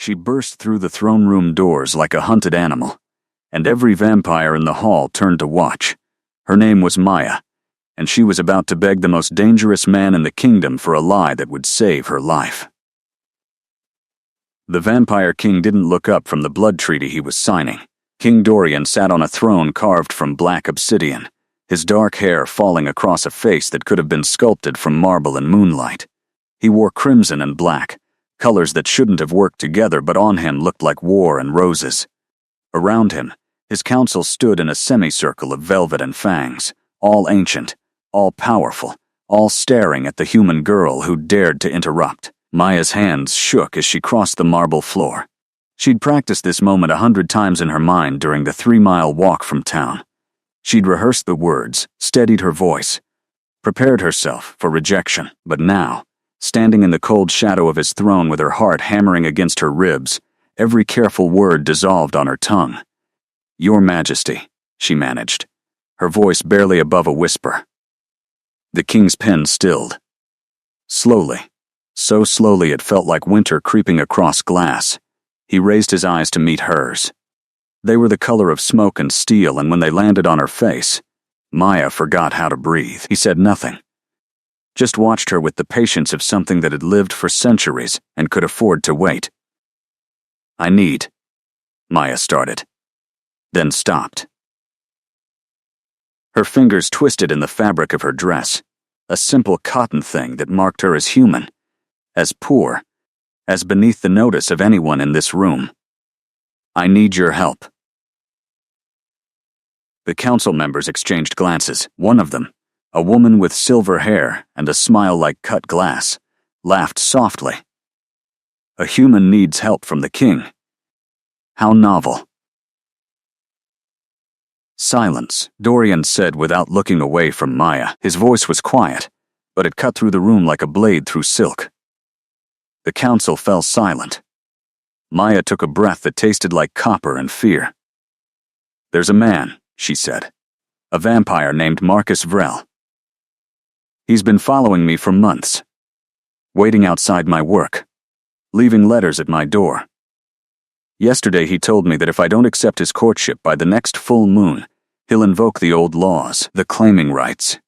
She burst through the throne room doors like a hunted animal, and every vampire in the hall turned to watch. Her name was Maya, and she was about to beg the most dangerous man in the kingdom for a lie that would save her life. The Vampire King didn't look up from the blood treaty he was signing. King Dorian sat on a throne carved from black obsidian, his dark hair falling across a face that could have been sculpted from marble and moonlight. He wore crimson and black, colors that shouldn't have worked together but on him looked like war and roses. Around him, his council stood in a semicircle of velvet and fangs, all ancient, all powerful, all staring at the human girl who dared to interrupt. Maya's hands shook as she crossed the marble floor. She'd practiced this moment 100 times in her mind during the 3-mile walk from town. She'd rehearsed the words, steadied her voice, prepared herself for rejection, but now, standing in the cold shadow of his throne with her heart hammering against her ribs, every careful word dissolved on her tongue. "Your Majesty," she managed, her voice barely above a whisper. The king's pen stilled. Slowly, so slowly it felt like winter creeping across glass, he raised his eyes to meet hers. They were the color of smoke and steel, and when they landed on her face, Maya forgot how to breathe. He said nothing, just watched her with the patience of something that had lived for centuries and could afford to wait. "I need," Maya started, then stopped. Her fingers twisted in the fabric of her dress, a simple cotton thing that marked her as human, as poor, as beneath the notice of anyone in this room. "I need your help." The council members exchanged glances. One of them, a woman with silver hair and a smile like cut glass, laughed softly. A human needs help from the king. How novel. "Silence," Dorian said without looking away from Maya. His voice was quiet, but it cut through the room like a blade through silk. The council fell silent. Maya took a breath that tasted like copper and fear. "There's a man," she said. "A vampire named Marcus Vrel. He's been following me for months, waiting outside my work, leaving letters at my door. Yesterday he told me that if I don't accept his courtship by the next full moon, he'll invoke the old laws, the claiming rights."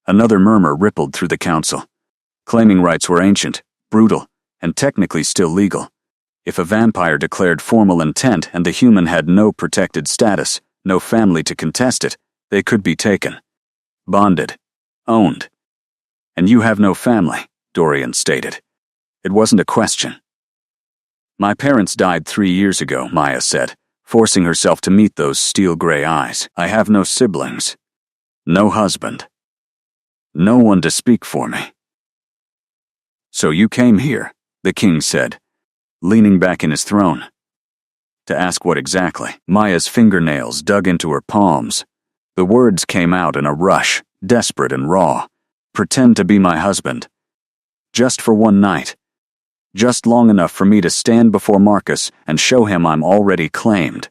Another murmur rippled through the council. Claiming rights were ancient, brutal, and technically still legal. If a vampire declared formal intent and the human had no protected status, no family to contest it, they could be taken, bonded, owned. "And you have no family," Dorian stated. It wasn't a question. "My parents died 3 years ago," Maya said, forcing herself to meet those steel-gray eyes. "I have no siblings, no husband, no one to speak for me." "So you came here," the king said, leaning back in his throne. "To ask what exactly?" Maya's fingernails dug into her palms. The words came out in a rush, desperate and raw. "Pretend to be my husband. Just for one night. Just long enough for me to stand before Marcus and show him I'm already claimed.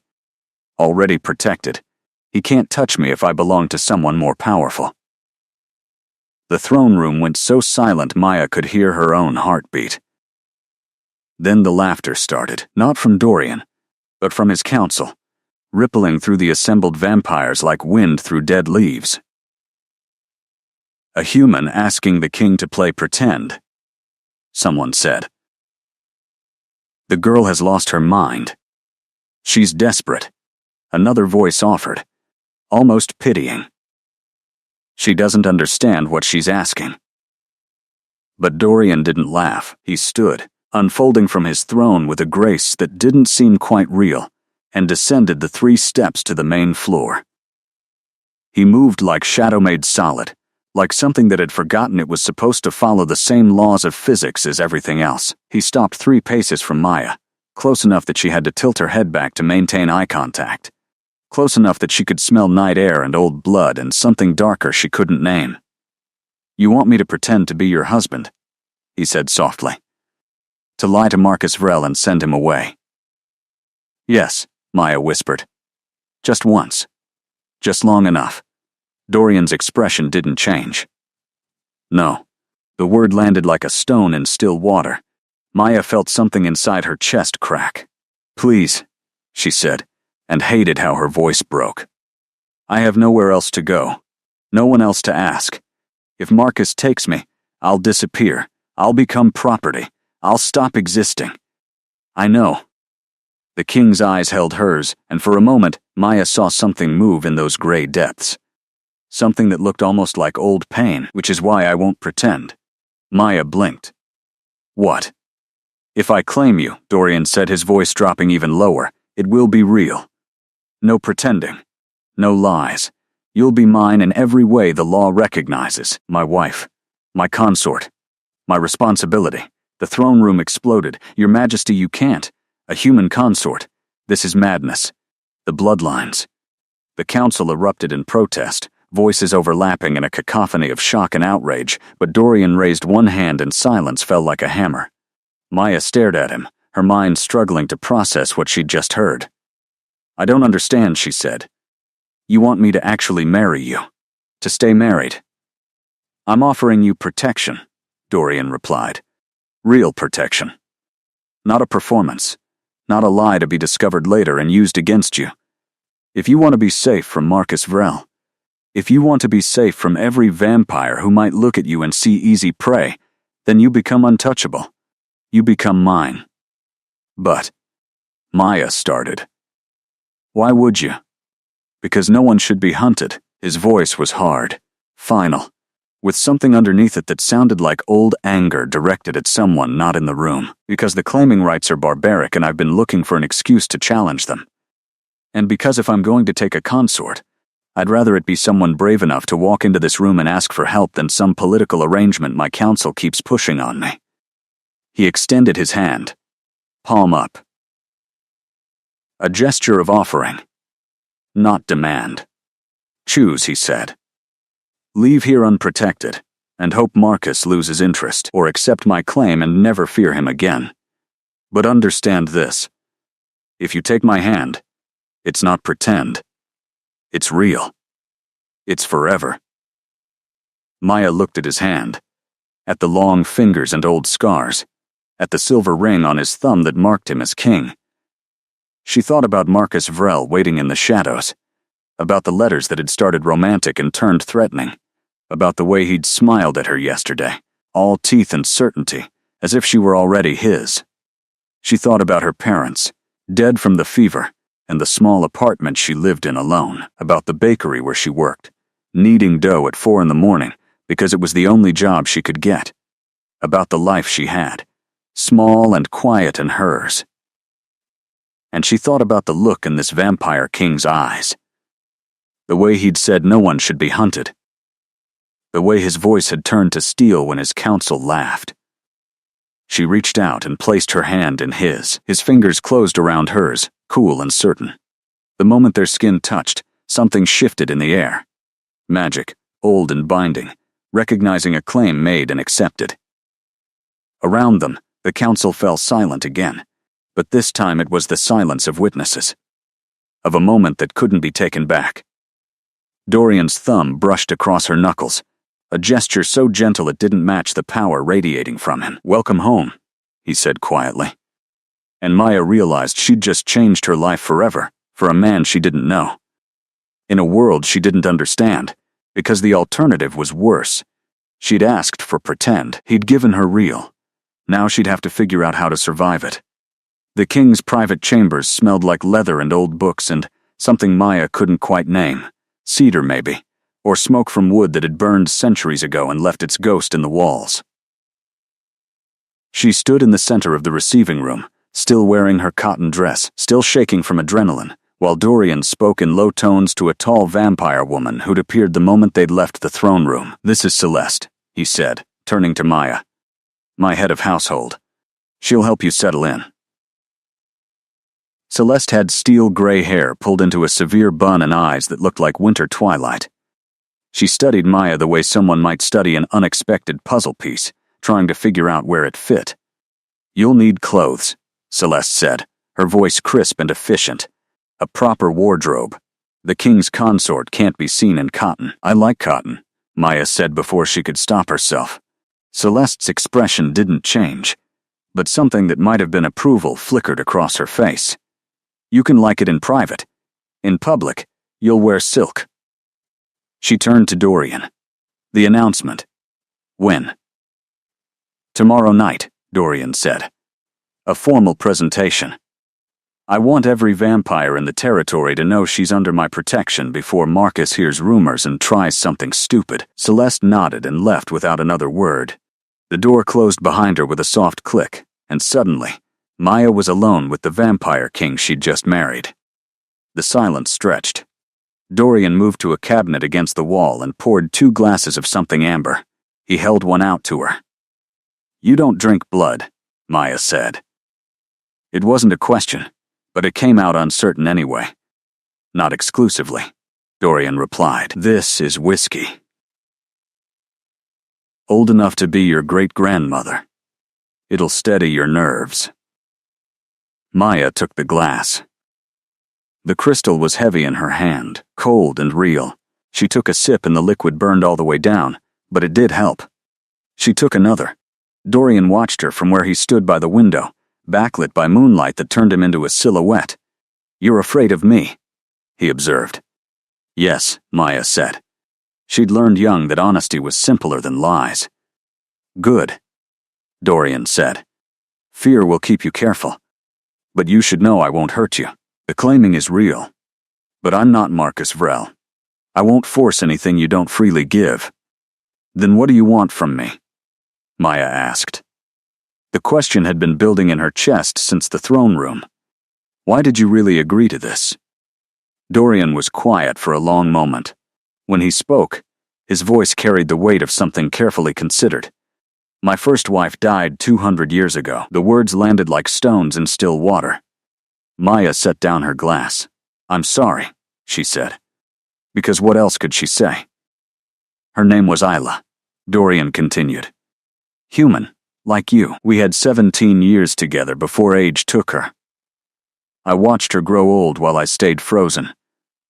Already protected. He can't touch me if I belong to someone more powerful." The throne room went so silent Maya could hear her own heartbeat. Then the laughter started, not from Dorian, but from his council, rippling through the assembled vampires like wind through dead leaves. "A human asking the king to play pretend," someone said. "The girl has lost her mind. She's desperate," another voice offered, almost pitying. "She doesn't understand what she's asking." But Dorian didn't laugh. He stood, unfolding from his throne with a grace that didn't seem quite real, and descended the 3 steps to the main floor. He moved like shadow made solid, like something that had forgotten it was supposed to follow the same laws of physics as everything else. He stopped 3 paces from Maya, close enough that she had to tilt her head back to maintain eye contact, close enough that she could smell night air and old blood and something darker she couldn't name. "You want me to pretend to be your husband," he said softly. "To lie to Marcus Vrel and send him away." "Yes," Maya whispered. "Just once. Just long enough." Dorian's expression didn't change. "No." The word landed like a stone in still water. Maya felt something inside her chest crack. "Please," she said, and hated how her voice broke. "I have nowhere else to go. No one else to ask. If Marcus takes me, I'll disappear. I'll become property. I'll stop existing. I know." The king's eyes held hers, and for a moment, Maya saw something move in those gray depths. Something that looked almost like old pain, which is why I won't pretend. Maya blinked. "What?" "If I claim you," Dorian said, his voice dropping even lower, "it will be real. No pretending. No lies. You'll be mine in every way the law recognizes. My wife. My consort. My responsibility." The throne room exploded. "Your Majesty, you can't. A human consort. This is madness. The bloodlines." The council erupted in protest, voices overlapping in a cacophony of shock and outrage, but Dorian raised one hand and silence fell like a hammer. Maya stared at him, her mind struggling to process what she'd just heard. "I don't understand," she said. "You want me to actually marry you? To stay married?" "I'm offering you protection," Dorian replied. "Real protection. Not a performance. Not a lie to be discovered later and used against you. If you want to be safe from Marcus Vrel, if you want to be safe from every vampire who might look at you and see easy prey, then you become untouchable. You become mine." "But," Maya started. "Why would you?" "Because no one should be hunted." His voice was hard, final, with something underneath it that sounded like old anger directed at someone not in the room. "Because the claiming rights are barbaric and I've been looking for an excuse to challenge them. And because if I'm going to take a consort, I'd rather it be someone brave enough to walk into this room and ask for help than some political arrangement my council keeps pushing on me." He extended his hand, palm up. A gesture of offering, not demand. "Choose," he said. "Leave here unprotected, and hope Marcus loses interest, or accept my claim and never fear him again. But understand this. If you take my hand, it's not pretend. It's real. It's forever." Maya looked at his hand, at the long fingers and old scars, at the silver ring on his thumb that marked him as king. She thought about Marcus Vrel waiting in the shadows, about the letters that had started romantic and turned threatening, about the way he'd smiled at her yesterday, all teeth and certainty, as if she were already his. She thought about her parents, dead from the fever, and the small apartment she lived in alone, about the bakery where she worked, kneading dough at 4 a.m. because it was the only job she could get, about the life she had, small and quiet and hers. And she thought about the look in this vampire king's eyes, the way he'd said no one should be hunted, the way his voice had turned to steel when his counsel laughed. She reached out and placed her hand in his. His fingers closed around hers, cool and certain. The moment their skin touched, something shifted in the air. Magic, old and binding, recognizing a claim made and accepted. Around them, the council fell silent again, but this time it was the silence of witnesses, of a moment that couldn't be taken back. Dorian's thumb brushed across her knuckles, a gesture so gentle it didn't match the power radiating from him. "Welcome home," he said quietly. And Maya realized she'd just changed her life forever, for a man she didn't know. In a world she didn't understand, because the alternative was worse. She'd asked for pretend, he'd given her real. Now she'd have to figure out how to survive it. The king's private chambers smelled like leather and old books and something Maya couldn't quite name. Cedar, maybe, or smoke from wood that had burned centuries ago and left its ghost in the walls. She stood in the center of the receiving room, still wearing her cotton dress, still shaking from adrenaline, while Dorian spoke in low tones to a tall vampire woman who'd appeared the moment they'd left the throne room. "This is Celeste," he said, turning to Maya. "My head of household. She'll help you settle in." Celeste had steel gray hair pulled into a severe bun and eyes that looked like winter twilight. She studied Maya the way someone might study an unexpected puzzle piece, trying to figure out where it fit. "You'll need clothes," Celeste said, her voice crisp and efficient. "A proper wardrobe. The king's consort can't be seen in cotton." "I like cotton," Maya said before she could stop herself. Celeste's expression didn't change, but something that might have been approval flickered across her face. You can like it in private. In public, you'll wear silk. She turned to Dorian. The announcement. When? Tomorrow night, Dorian said. A formal presentation. I want every vampire in the territory to know she's under my protection before Marcus hears rumors and tries something stupid. Celeste nodded and left without another word. The door closed behind her with a soft click, and suddenly, Maya was alone with the vampire king she'd just married. The silence stretched. Dorian moved to a cabinet against the wall and poured 2 glasses of something amber. He held one out to her. You don't drink blood, Maya said. It wasn't a question, but it came out uncertain anyway. Not exclusively, Dorian replied. This is whiskey. Old enough to be your great-grandmother. It'll steady your nerves. Maya took the glass. The crystal was heavy in her hand, cold and real. She took a sip and the liquid burned all the way down, but it did help. She took another. Dorian watched her from where he stood by the window, backlit by moonlight that turned him into a silhouette. You're afraid of me, he observed. Yes, Maya said. She'd learned young that honesty was simpler than lies. Good, Dorian said. Fear will keep you careful. But you should know I won't hurt you. The claiming is real. But I'm not Marcus Vrel. I won't force anything you don't freely give. Then what do you want from me? Maya asked. The question had been building in her chest since the throne room. Why did you really agree to this? Dorian was quiet for a long moment. When he spoke, his voice carried the weight of something carefully considered. My first wife died 200 years ago. The words landed like stones in still water. Maya set down her glass. I'm sorry, she said. Because what else could she say? Her name was Isla, Dorian continued. Human, like you. We had 17 years together before age took her. I watched her grow old while I stayed frozen.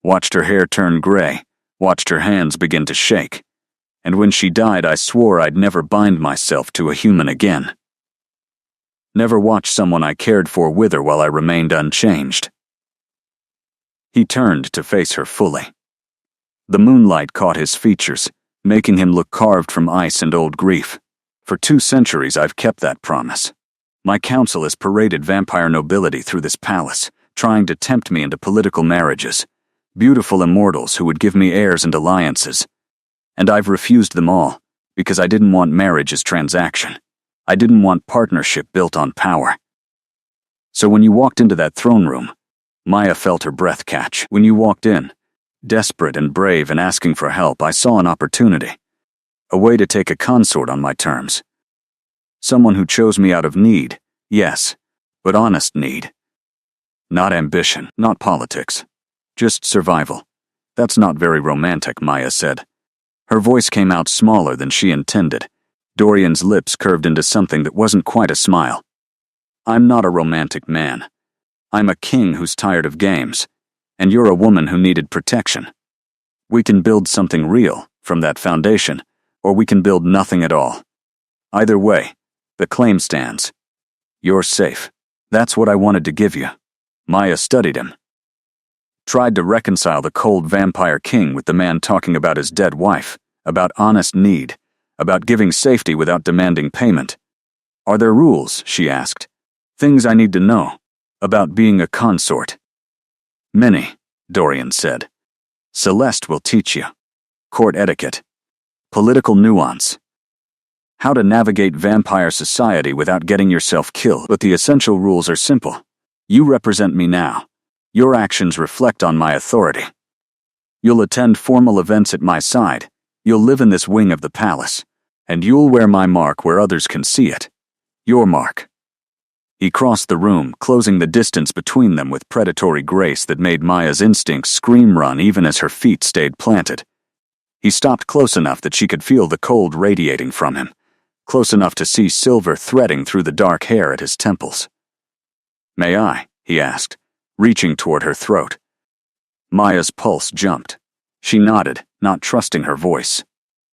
Watched her hair turn gray. Watched her hands begin to shake. And when she died, I swore I'd never bind myself to a human again. Never watch someone I cared for wither while I remained unchanged. He turned to face her fully. The moonlight caught his features, making him look carved from ice and old grief. For 2 centuries I've kept that promise. My council has paraded vampire nobility through this palace, trying to tempt me into political marriages. Beautiful immortals who would give me heirs and alliances. And I've refused them all, because I didn't want marriage as transaction. I didn't want partnership built on power. So when you walked into that throne room, Maya felt her breath catch. When you walked in, desperate and brave and asking for help, I saw an opportunity. A way to take a consort on my terms. Someone who chose me out of need, yes, but honest need. Not ambition, not politics. Just survival. That's not very romantic, Maya said. Her voice came out smaller than she intended. Dorian's lips curved into something that wasn't quite a smile. I'm not a romantic man. I'm a king who's tired of games, and you're a woman who needed protection. We can build something real from that foundation, or we can build nothing at all. Either way, the claim stands. You're safe. That's what I wanted to give you. Maya studied him. Tried to reconcile the cold vampire king with the man talking about his dead wife, about honest need, about giving safety without demanding payment. Are there rules, she asked. Things I need to know, about being a consort. Many, Dorian said. Celeste will teach you. Court etiquette. Political nuance. How to navigate vampire society without getting yourself killed. But the essential rules are simple. You represent me now. Your actions reflect on my authority. You'll attend formal events at my side. You'll live in this wing of the palace. And you'll wear my mark where others can see it. Your mark. He crossed the room, closing the distance between them with predatory grace that made Maya's instincts scream run even as her feet stayed planted. He stopped close enough that she could feel the cold radiating from him, close enough to see silver threading through the dark hair at his temples. May I? He asked, reaching toward her throat. Maya's pulse jumped. She nodded, not trusting her voice.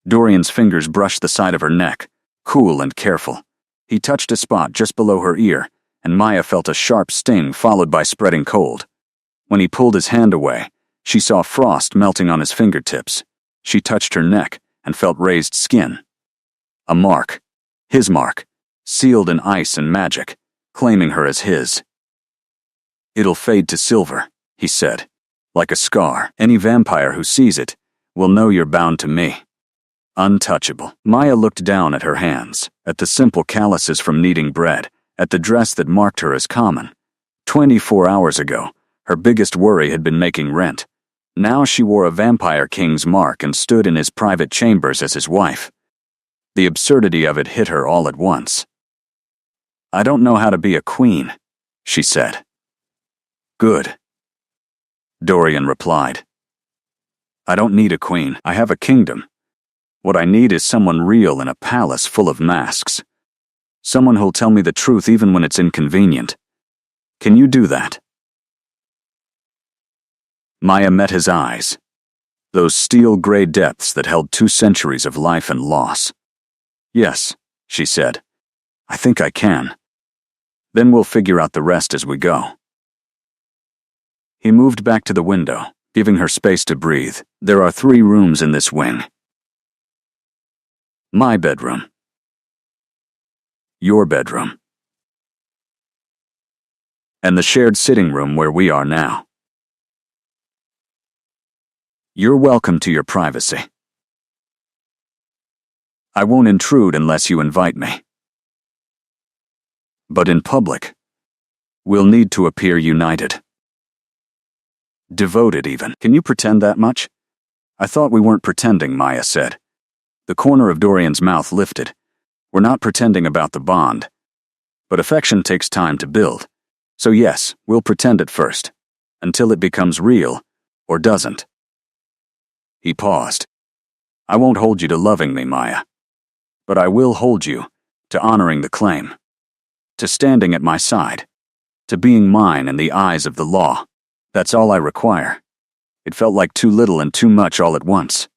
Dorian's fingers brushed the side of her neck, cool and careful. He touched a spot just below her ear, and Maya felt a sharp sting followed by spreading cold. When he pulled his hand away, she saw frost melting on his fingertips. She touched her neck and felt raised skin. A mark. His mark. Sealed in ice and magic, claiming her as his. "It'll fade to silver," he said. "Like a scar. Any vampire who sees it will know you're bound to me. Untouchable." Maya looked down at her hands, at the simple calluses from kneading bread, at the dress that marked her as common. 24 hours ago, her biggest worry had been making rent. Now she wore a vampire king's mark and stood in his private chambers as his wife. The absurdity of it hit her all at once. "I don't know how to be a queen," she said. "Good," Dorian replied. "I don't need a queen. I have a kingdom. What I need is someone real in a palace full of masks. Someone who'll tell me the truth even when it's inconvenient. Can you do that?" Maya met his eyes. Those steel-gray depths that held 2 centuries of life and loss. "Yes," she said. "I think I can. Then we'll figure out the rest as we go." He moved back to the window, giving her space to breathe. "There are 3 rooms in this wing. My bedroom. Your bedroom. And the shared sitting room where we are now. You're welcome to your privacy. I won't intrude unless you invite me. But in public, we'll need to appear united. Devoted even. Can you pretend that much?" "I thought we weren't pretending," Maya said. The corner of Dorian's mouth lifted. "We're not pretending about the bond. But affection takes time to build. So yes, we'll pretend at first. Until it becomes real, or doesn't." He paused. "I won't hold you to loving me, Maya. But I will hold you to honoring the claim. To standing at my side. To being mine in the eyes of the law. That's all I require." It felt like too little and too much all at once.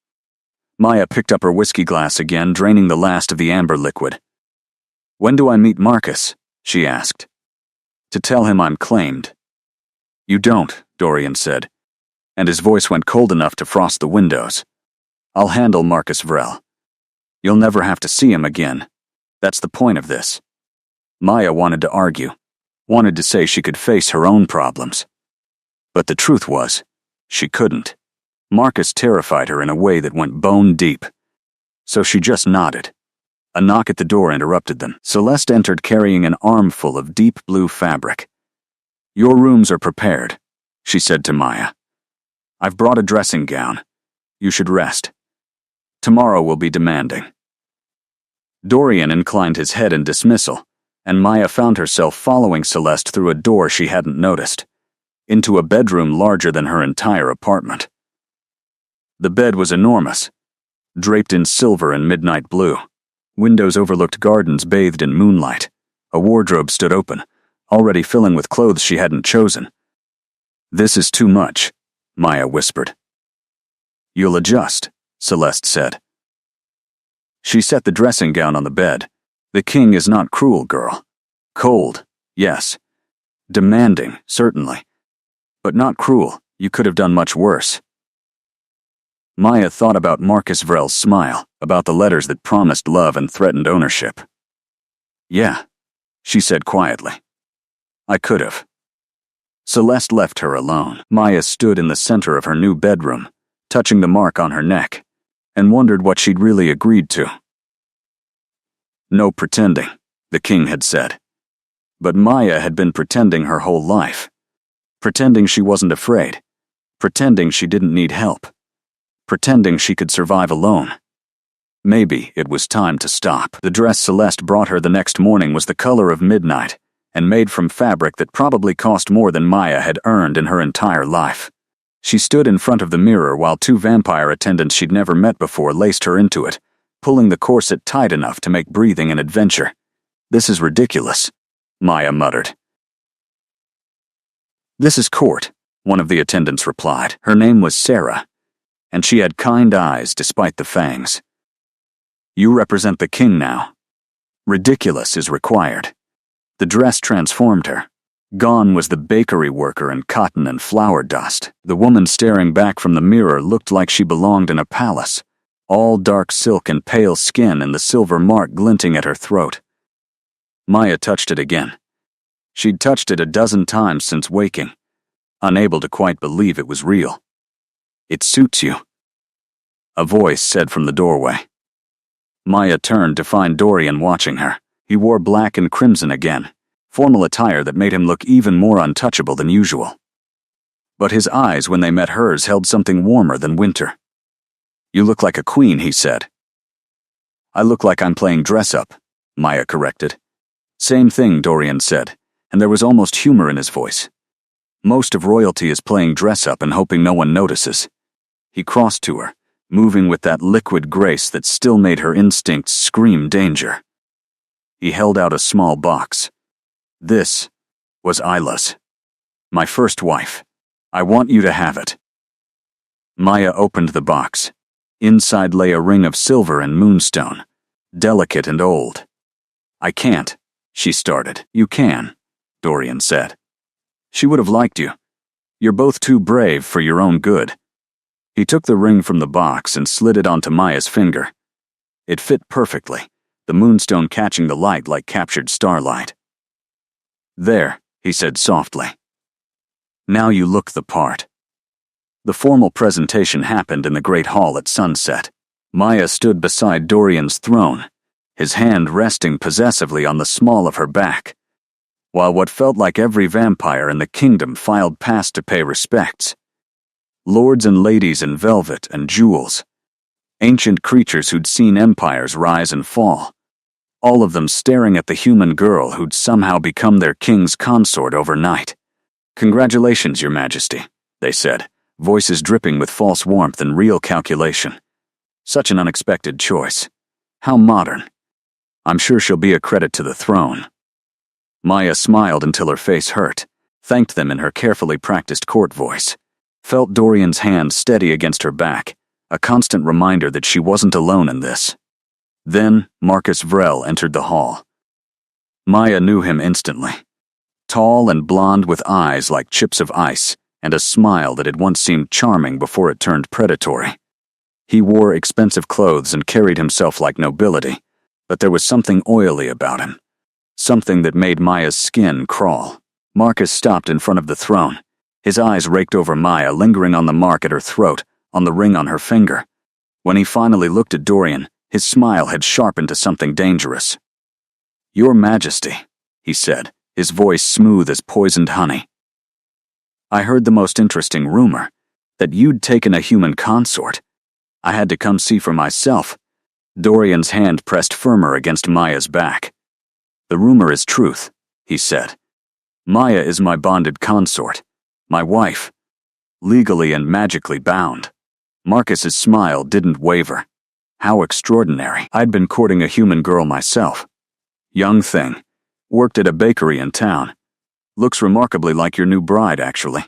Maya picked up her whiskey glass again, draining the last of the amber liquid. "When do I meet Marcus?" she asked. "To tell him I'm claimed." "You don't," Dorian said, and his voice went cold enough to frost the windows. "I'll handle Marcus Vrel. You'll never have to see him again. That's the point of this." Maya wanted to argue, wanted to say she could face her own problems. But the truth was, she couldn't. Marcus terrified her in a way that went bone deep. So she just nodded. A knock at the door interrupted them. Celeste entered carrying an armful of deep blue fabric. "Your rooms are prepared," she said to Maya. "I've brought a dressing gown. You should rest. Tomorrow will be demanding." Dorian inclined his head in dismissal, and Maya found herself following Celeste through a door she hadn't noticed, into a bedroom larger than her entire apartment. The bed was enormous, draped in silver and midnight blue. Windows overlooked gardens bathed in moonlight. A wardrobe stood open, already filling with clothes she hadn't chosen. "This is too much," Maya whispered. "You'll adjust," Celeste said. She set the dressing gown on the bed. "The king is not cruel, girl. Cold, yes. Demanding, certainly. But not cruel. You could have done much worse." Maya thought about Marcus Vrel's smile, about the letters that promised love and threatened ownership. "Yeah," she said quietly. "I could have." Celeste left her alone. Maya stood in the center of her new bedroom, touching the mark on her neck, and wondered what she'd really agreed to. "No pretending," the king had said. But Maya had been pretending her whole life. Pretending she wasn't afraid. Pretending she didn't need help. Pretending she could survive alone. Maybe it was time to stop. The dress Celeste brought her the next morning was the color of midnight, and made from fabric that probably cost more than Maya had earned in her entire life. She stood in front of the mirror while 2 vampire attendants she'd never met before laced her into it, pulling the corset tight enough to make breathing an adventure. "This is ridiculous," Maya muttered. "This is Court," one of the attendants replied. Her name was Sarah, and she had kind eyes despite the fangs. "You represent the king now." Ridiculous is required. The dress transformed her. Gone was the bakery worker and cotton and flour dust. The woman staring back from the mirror looked like she belonged in a palace, all dark silk and pale skin and the silver mark glinting at her throat. Maya touched it again. She'd touched it a dozen times since waking, unable to quite believe it was real. "It suits you," a voice said from the doorway. Maya turned to find Dorian watching her. He wore black and crimson again, formal attire that made him look even more untouchable than usual. But his eyes, when they met hers, held something warmer than winter. "You look like a queen," he said. "I look like I'm playing dress-up," Maya corrected. "Same thing," Dorian said, and there was almost humor in his voice. "Most of royalty is playing dress-up and hoping no one notices." He crossed to her, moving with that liquid grace that still made her instincts scream danger. He held out a small box. "This was Isla's. My first wife. I want you to have it." Maya opened the box. Inside lay a ring of silver and moonstone, delicate and old. "I can't," she started. "You can," Dorian said. "She would have liked you. You're both too brave for your own good." He took the ring from the box and slid it onto Maya's finger. It fit perfectly, the moonstone catching the light like captured starlight. "There," he said softly. "Now you look the part." The formal presentation happened in the great hall at sunset. Maya stood beside Dorian's throne, his hand resting possessively on the small of her back, while what felt like every vampire in the kingdom filed past to pay respects. Lords and ladies in velvet and jewels, ancient creatures who'd seen empires rise and fall, all of them staring at the human girl who'd somehow become their king's consort overnight. "Congratulations, Your Majesty," they said, voices dripping with false warmth and real calculation. "Such an unexpected choice. How modern. I'm sure she'll be a credit to the throne." Maya smiled until her face hurt, thanked them in her carefully practiced court voice, felt Dorian's hand steady against her back, a constant reminder that she wasn't alone in this. Then Marcus Vrel entered the hall. Maya knew him instantly. Tall and blonde with eyes like chips of ice, and a smile that had once seemed charming before it turned predatory. He wore expensive clothes and carried himself like nobility, but there was something oily about him, something that made Maya's skin crawl. Marcus stopped in front of the throne. His eyes raked over Maya, lingering on the mark at her throat, on the ring on her finger. When he finally looked at Dorian, his smile had sharpened to something dangerous. "Your Majesty," he said, his voice smooth as poisoned honey. "I heard the most interesting rumor, that you'd taken a human consort. I had to come see for myself." Dorian's hand pressed firmer against Maya's back. "The rumor is truth," he said. "Maya is my bonded consort, my wife, legally and magically bound." Marcus's smile didn't waver. How extraordinary. I'd been courting a human girl myself. Young thing. Worked at a bakery in town. Looks remarkably like your new bride, actually.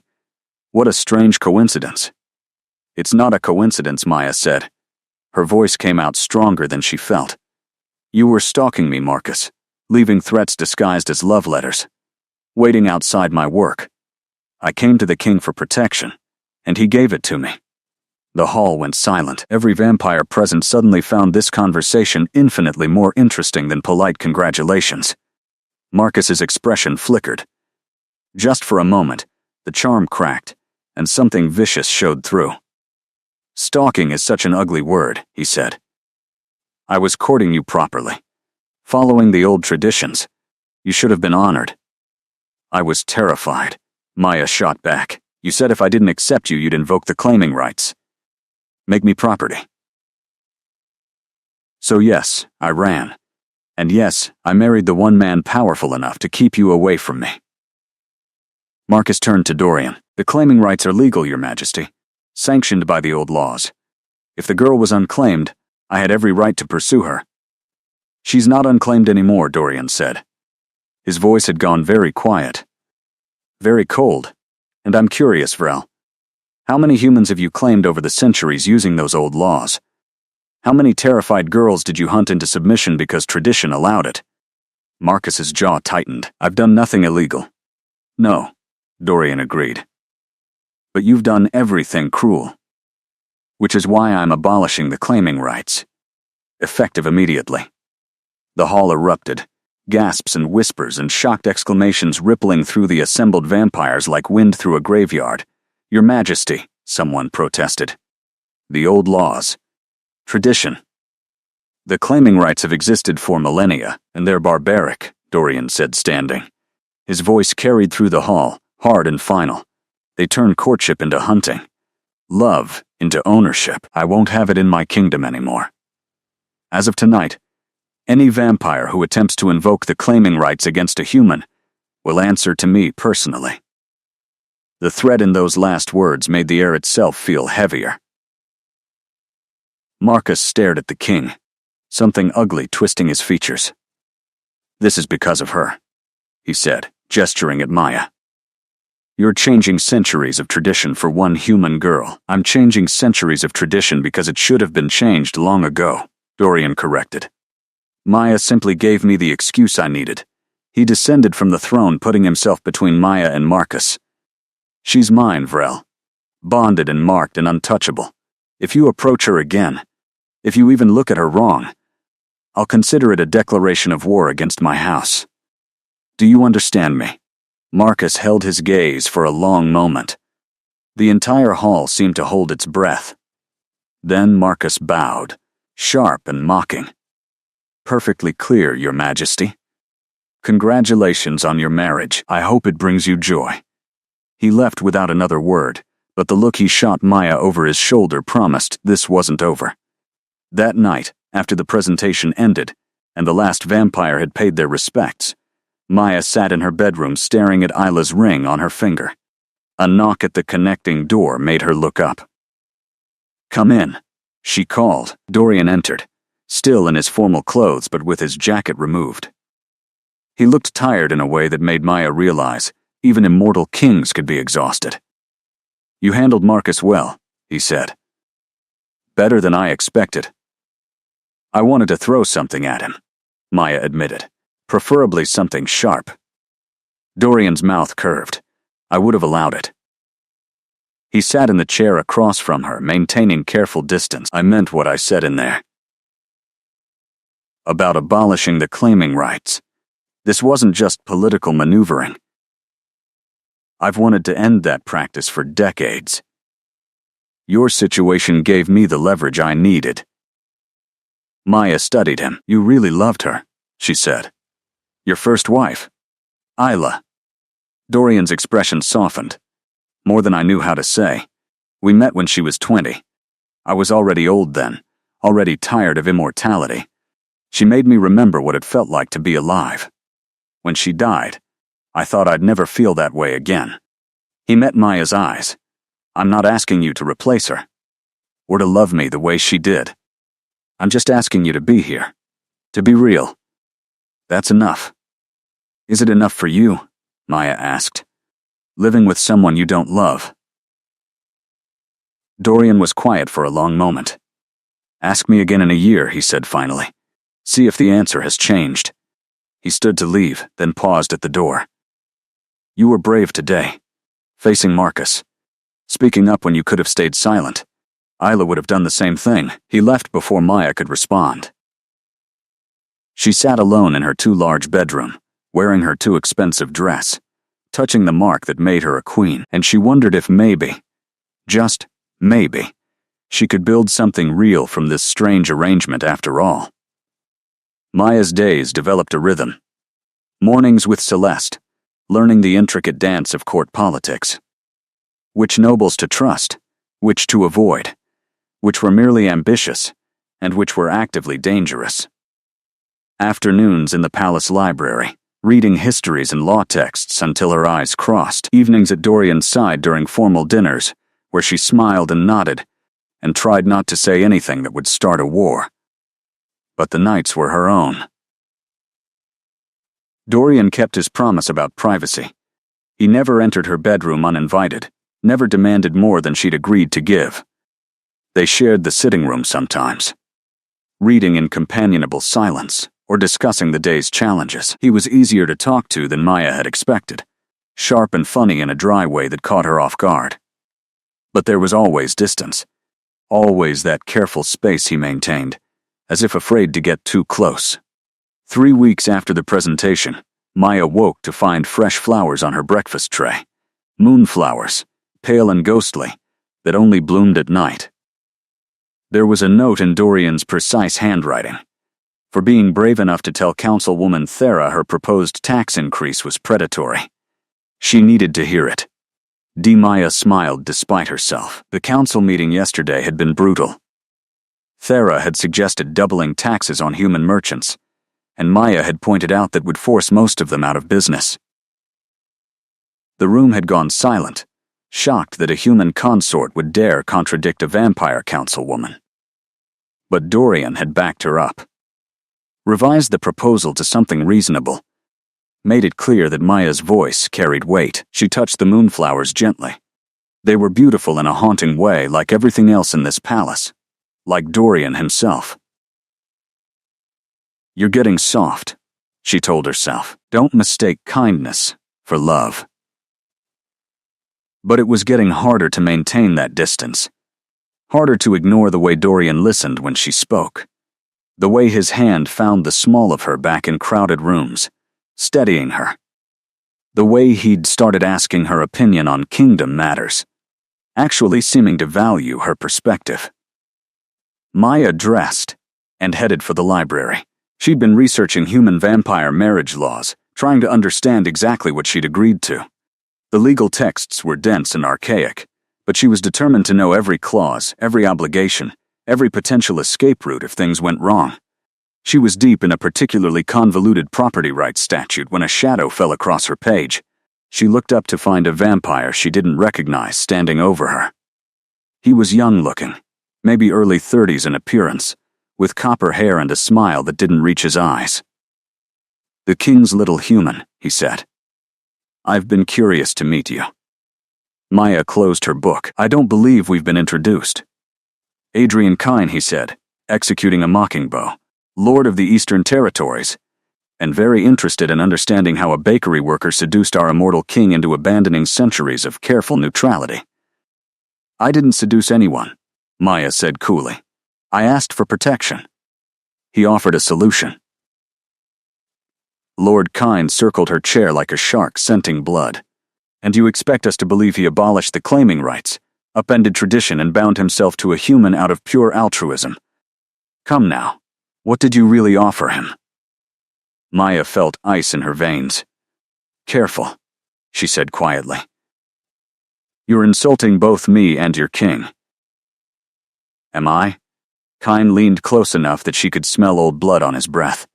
What a strange coincidence. "It's not a coincidence," Maya said. Her voice came out stronger than she felt. "You were stalking me, Marcus, leaving threats disguised as love letters, waiting outside my work. I came to the king for protection, and he gave it to me." The hall went silent. Every vampire present suddenly found this conversation infinitely more interesting than polite congratulations. Marcus's expression flickered. Just for a moment, the charm cracked, and something vicious showed through. "Stalking is such an ugly word," he said. "I was courting you properly, following the old traditions. You should have been honored." "I was terrified," Maya shot back. "You said if I didn't accept you, you'd invoke the claiming rights. Make me property." "So yes, I ran. And yes, I married the one man powerful enough to keep you away from me." Marcus turned to Dorian. "The claiming rights are legal, Your Majesty, sanctioned by the old laws. If the girl was unclaimed, I had every right to pursue her." "She's not unclaimed anymore," Dorian said. His voice had gone very quiet. "Very cold. And I'm curious, Vrel. How many humans have you claimed over the centuries using those old laws? How many terrified girls did you hunt into submission because tradition allowed it? Marcus's jaw tightened. I've done nothing illegal. No, Dorian agreed. But you've done everything cruel. Which is why I'm abolishing the claiming rights. Effective immediately. The hall erupted, gasps and whispers and shocked exclamations rippling through the assembled vampires like wind through a graveyard. Your Majesty, someone protested. The old laws. Tradition. The claiming rights have existed for millennia, and they're barbaric, Dorian said, standing. His voice carried through the hall, hard and final. They turn courtship into hunting. Love into ownership. I won't have it in my kingdom anymore. As of tonight, any vampire who attempts to invoke the claiming rights against a human will answer to me personally. The threat in those last words made the air itself feel heavier. Marcus stared at the king, something ugly twisting his features. This is because of her, he said, gesturing at Maya. You're changing centuries of tradition for one human girl. I'm changing centuries of tradition because it should have been changed long ago, Dorian corrected. Maya simply gave me the excuse I needed. He descended from the throne, putting himself between Maya and Marcus. She's mine, Vrel. Bonded and marked and untouchable. If you approach her again, if you even look at her wrong, I'll consider it a declaration of war against my house. Do you understand me? Marcus held his gaze for a long moment. The entire hall seemed to hold its breath. Then Marcus bowed, sharp and mocking. Perfectly clear, Your Majesty. Congratulations on your marriage. I hope it brings you joy. He left without another word, but the look he shot Maya over his shoulder promised this wasn't over. That night, after the presentation ended, and the last vampire had paid their respects, Maya sat in her bedroom staring at Isla's ring on her finger. A knock at the connecting door made her look up. Come in, she called. Dorian entered, still in his formal clothes but with his jacket removed. He looked tired in a way that made Maya realize even immortal kings could be exhausted. You handled Marcus well, he said. Better than I expected. I wanted to throw something at him, Maya admitted. Preferably something sharp. Dorian's mouth curved. I would have allowed it. He sat in the chair across from her, maintaining careful distance. I meant what I said in there. About abolishing the claiming rights. This wasn't just political maneuvering. I've wanted to end that practice for decades. Your situation gave me the leverage I needed. Maya studied him. You really loved her, she said. Your first wife, Isla. Dorian's expression softened. More than I knew how to say. We met when she was 20. I was already old then, already tired of immortality. She made me remember what it felt like to be alive. When she died, I thought I'd never feel that way again. He met Maya's eyes. I'm not asking you to replace her, or to love me the way she did. I'm just asking you to be here, to be real. That's enough. Is it enough for you? Maya asked. Living with someone you don't love. Dorian was quiet for a long moment. Ask me again in a year, he said finally. See if the answer has changed. He stood to leave, then paused at the door. You were brave today, facing Marcus. Speaking up when you could have stayed silent. Isla would have done the same thing. He left before Maya could respond. She sat alone in her too large bedroom, wearing her too expensive dress, touching the mark that made her a queen, and she wondered if maybe, just maybe, she could build something real from this strange arrangement after all. Maya's days developed a rhythm. Mornings with Celeste, learning the intricate dance of court politics. Which nobles to trust, which to avoid, which were merely ambitious, and which were actively dangerous. Afternoons in the palace library, reading histories and law texts until her eyes crossed. Evenings at Dorian's side during formal dinners, where she smiled and nodded, and tried not to say anything that would start a war. But the nights were her own. Dorian kept his promise about privacy. He never entered her bedroom uninvited, never demanded more than she'd agreed to give. They shared the sitting room sometimes. reading in companionable silence, or discussing the day's challenges. He was easier to talk to than Maya had expected, sharp and funny in a dry way that caught her off guard. But there was always distance, always that careful space he maintained, as if afraid to get too close. 3 weeks after the presentation, Maya woke to find fresh flowers on her breakfast tray. Moonflowers, pale and ghostly, that only bloomed at night. There was a note in Dorian's precise handwriting. For being brave enough to tell Councilwoman Thera her proposed tax increase was predatory. She needed to hear it. Maya smiled despite herself. The council meeting yesterday had been brutal. Thera had suggested doubling taxes on human merchants, and Maya had pointed out that would force most of them out of business. The room had gone silent, shocked that a human consort would dare contradict a vampire councilwoman. But Dorian had backed her up. Revised the proposal to something reasonable. Made it clear that Maya's voice carried weight. She touched the moonflowers gently. They were beautiful in a haunting way, like everything else in this palace. Like Dorian himself. "You're getting soft," she told herself. "Don't mistake kindness for love." But it was getting harder to maintain that distance. Harder to ignore the way Dorian listened when she spoke. The way his hand found the small of her back in crowded rooms, steadying her. The way he'd started asking her opinion on kingdom matters, actually seeming to value her perspective. Maya dressed and headed for the library. She'd been researching human vampire marriage laws, trying to understand exactly what she'd agreed to. The legal texts were dense and archaic, but she was determined to know every clause, every obligation, every potential escape route if things went wrong. She was deep in a particularly convoluted property rights statute when a shadow fell across her page. She looked up to find a vampire she didn't recognize standing over her. He was young-looking, maybe early 30s in appearance, with copper hair and a smile that didn't reach his eyes. "The king's little human," he said. "I've been curious to meet you." Maya closed her book. "I don't believe we've been introduced." "Adrian Kyne," he said, executing a mockingbow, Lord of the Eastern Territories, and very interested in understanding how a bakery worker seduced our immortal king into abandoning centuries of careful neutrality. "I didn't seduce anyone," Maya said coolly. "I asked for protection." He offered a solution. Lord Kyne circled her chair like a shark scenting blood. "And you expect us to believe he abolished the claiming rights, upended tradition, and bound himself to a human out of pure altruism? Come now, what did you really offer him?" Maya felt ice in her veins. "Careful," she said quietly. "You're insulting both me and your king." "Am I?" Kyne leaned close enough that she could smell old blood on his breath.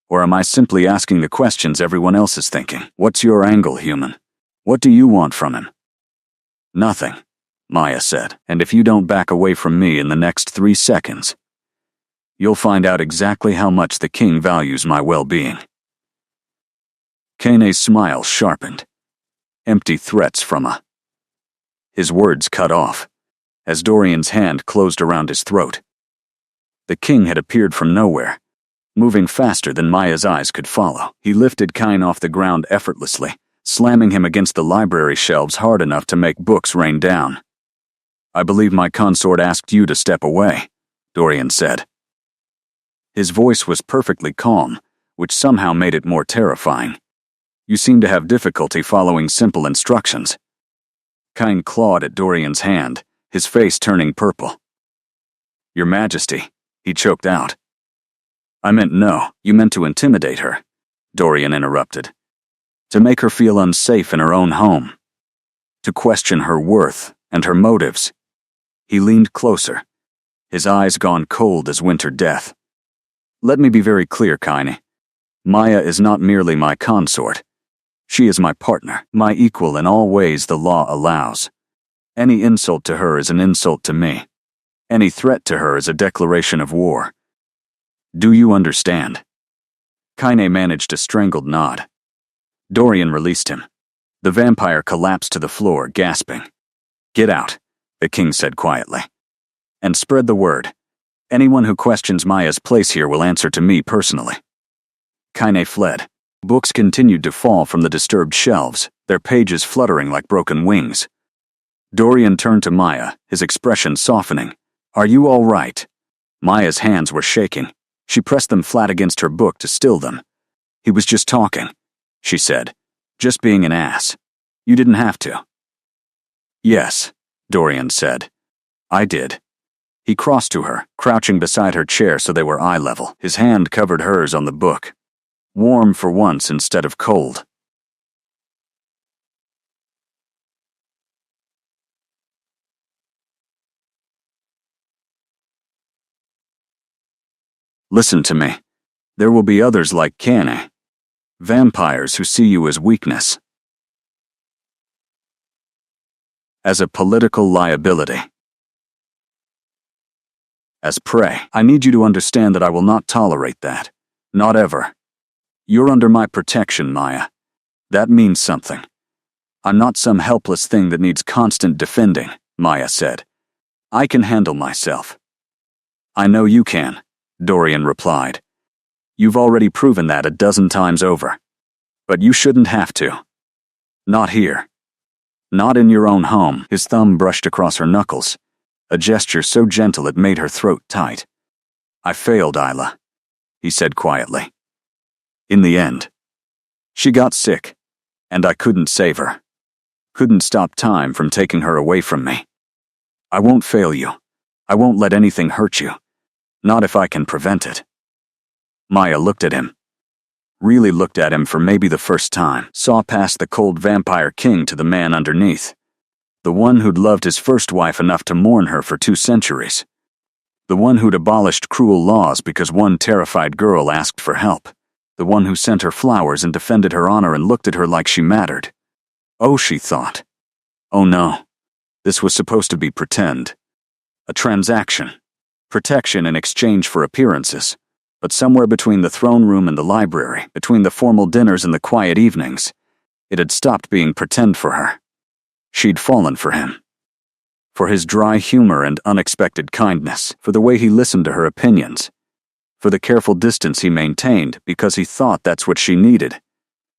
"Or am I simply asking the questions everyone else is thinking? What's your angle, human? What do you want from him?" "Nothing," Maya said, "and if you don't back away from me in the next 3 seconds, you'll find out exactly how much the king values my well-being." Kaine's smile sharpened. Empty threats from a... His words cut off, as Dorian's hand closed around his throat. The king had appeared from nowhere, moving faster than Maya's eyes could follow. He lifted Kyne off the ground effortlessly, slamming him against the library shelves hard enough to make books rain down. "I believe my consort asked you to step away," Dorian said. His voice was perfectly calm, which somehow made it more terrifying. "You seem to have difficulty following simple instructions." Kyne clawed at Dorian's hand, his face turning purple. "Your Majesty," he choked out. "I meant no, you meant to intimidate her," Dorian interrupted. "To make her feel unsafe in her own home. To question her worth and her motives." He leaned closer, his eyes gone cold as winter death. "Let me be very clear, Kyne. Maya is not merely my consort. She is my partner, my equal in all ways the law allows. Any insult to her is an insult to me. Any threat to her is a declaration of war. Do you understand?" Kyne managed a strangled nod. Dorian released him. The vampire collapsed to the floor, gasping. "Get out," the king said quietly. "And spread the word. Anyone who questions Maya's place here will answer to me personally. Kaine fled. Books continued to fall from the disturbed shelves, their pages fluttering like broken wings. Dorian turned to Maya, his expression softening. Are you all right? Maya's hands were shaking. She pressed them flat against her book to still them. He was just talking, she said. Just being an ass. You didn't have to. Yes, Dorian said. I did. He crossed to her, crouching beside her chair so they were eye level. His hand covered hers on the book. Warm for once instead of cold. Listen to me. There will be others like Kaine. Vampires who see you as weakness. As a political liability. As prey. I need you to understand that I will not tolerate that. Not ever. You're under my protection, Maya. That means something. I'm not some helpless thing that needs constant defending, Maya said. I can handle myself. I know you can, Dorian replied. You've already proven that a dozen times over. But you shouldn't have to. Not here. Not in your own home. His thumb brushed across her knuckles, a gesture so gentle it made her throat tight. I failed, Isla, he said quietly. In the end. She got sick, and I couldn't save her. Couldn't stop time from taking her away from me. I won't fail you. I won't let anything hurt you. Not if I can prevent it. Maya looked at him. Really looked at him for maybe the first time. Saw past the cold vampire king to the man underneath. The one who'd loved his first wife enough to mourn her for 2 centuries. The one who'd abolished cruel laws because one terrified girl asked for help. The one who sent her flowers and defended her honor and looked at her like she mattered. Oh, she thought. Oh no. This was supposed to be pretend. A transaction. Protection in exchange for appearances. But somewhere between the throne room and the library, between the formal dinners and the quiet evenings, it had stopped being pretend for her. She'd fallen for him. For his dry humor and unexpected kindness, for the way he listened to her opinions, for the careful distance he maintained because he thought that's what she needed,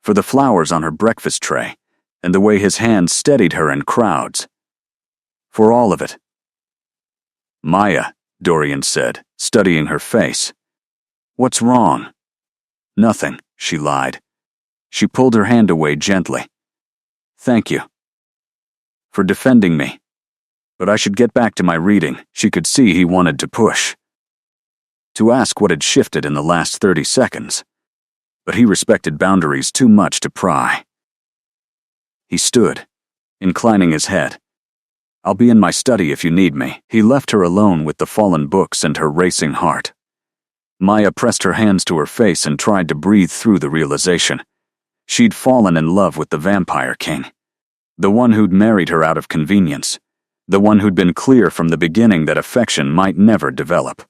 for the flowers on her breakfast tray, and the way his hands steadied her in crowds. For all of it. Maya, Dorian said, studying her face. What's wrong? Nothing, she lied. She pulled her hand away gently. Thank you. For defending me. But I should get back to my reading. She could see he wanted to push. To ask what had shifted in the last 30 seconds. But he respected boundaries too much to pry. He stood, inclining his head. I'll be in my study if you need me. He left her alone with the fallen books and her racing heart. Maya pressed her hands to her face and tried to breathe through the realization. She'd fallen in love with the Vampire King. The one who'd married her out of convenience. The one who'd been clear from the beginning that affection might never develop.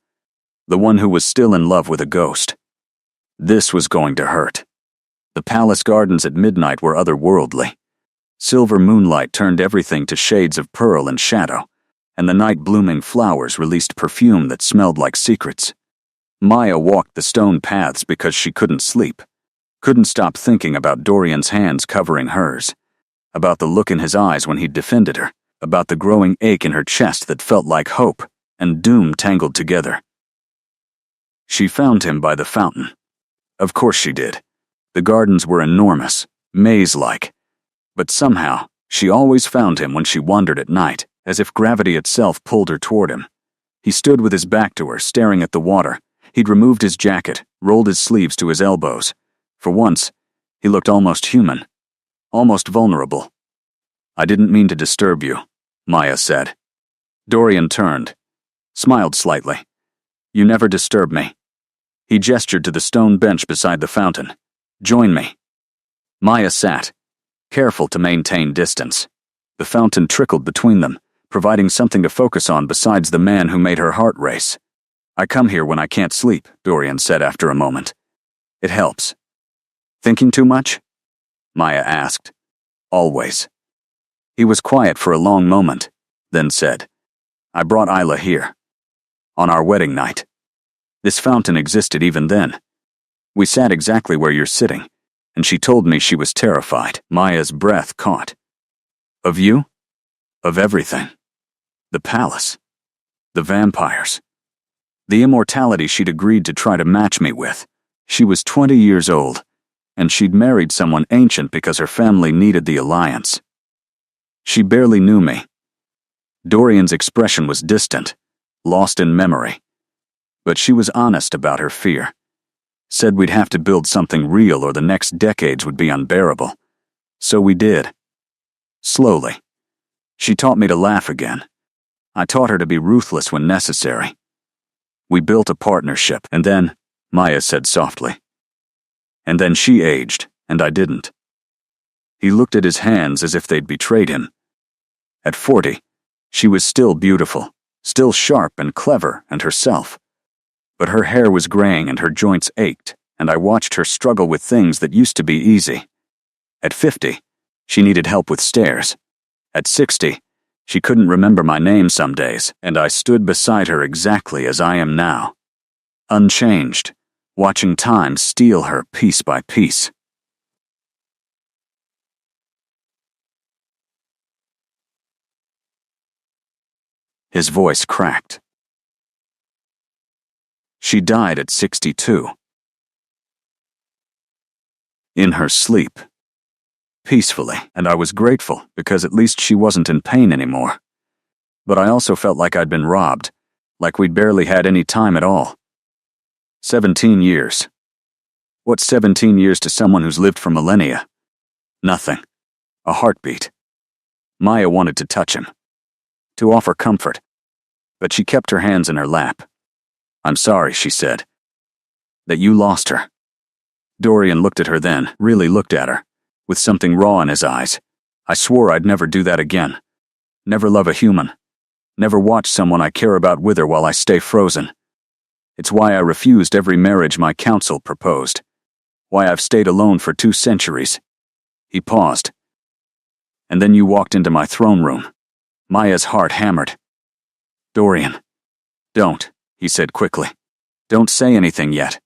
The one who was still in love with a ghost. This was going to hurt. The palace gardens at midnight were otherworldly. Silver moonlight turned everything to shades of pearl and shadow, and the night-blooming flowers released perfume that smelled like secrets. Maya walked the stone paths because she couldn't sleep. Couldn't stop thinking about Dorian's hands covering hers. About the look in his eyes when he'd defended her. About the growing ache in her chest that felt like hope and doom tangled together. She found him by the fountain. Of course she did. The gardens were enormous, maze-like. But somehow, she always found him when she wandered at night, as if gravity itself pulled her toward him. He stood with his back to her, staring at the water. He'd removed his jacket, rolled his sleeves to his elbows. For once, he looked almost human. Almost vulnerable. I didn't mean to disturb you, Maya said. Dorian turned, smiled slightly. You never disturb me. He gestured to the stone bench beside the fountain. Join me. Maya sat, careful to maintain distance. The fountain trickled between them, providing something to focus on besides the man who made her heart race. I come here when I can't sleep, Dorian said after a moment. It helps. Thinking too much? Maya asked. Always. He was quiet for a long moment, then said, I brought Isla here. On our wedding night. This fountain existed even then. We sat exactly where you're sitting, and she told me she was terrified. Maya's breath caught. Of you? Of everything. The palace. The vampires. The immortality she'd agreed to try to match me with. She was 20 years old, and she'd married someone ancient because her family needed the alliance. She barely knew me. Dorian's expression was distant, lost in memory. But she was honest about her fear. Said we'd have to build something real or the next decades would be unbearable. So we did. Slowly. She taught me to laugh again. I taught her to be ruthless when necessary. We built a partnership, and then, Maya said softly. And then she aged, and I didn't. He looked at his hands as if they'd betrayed him. At 40, she was still beautiful, still sharp and clever and herself. But her hair was graying and her joints ached, and I watched her struggle with things that used to be easy. At 50, she needed help with stairs. At 60, she couldn't remember my name some days, and I stood beside her exactly as I am now. Unchanged, watching time steal her piece by piece. His voice cracked. She died at 62. In her sleep. Peacefully, and I was grateful because at least she wasn't in pain anymore. But I also felt like I'd been robbed, like we'd barely had any time at all. 17 years. What's 17 years to someone who's lived for millennia? Nothing. A heartbeat. Maya wanted to touch him, to offer comfort, but she kept her hands in her lap. I'm sorry, she said, that you lost her. Dorian looked at her then, really looked at her, with something raw in his eyes. I swore I'd never do that again. Never love a human. Never watch someone I care about wither while I stay frozen. It's why I refused every marriage my council proposed. Why I've stayed alone for 2 centuries. He paused. And then you walked into my throne room. Maya's heart hammered. Dorian. Don't, he said quickly. Don't say anything yet.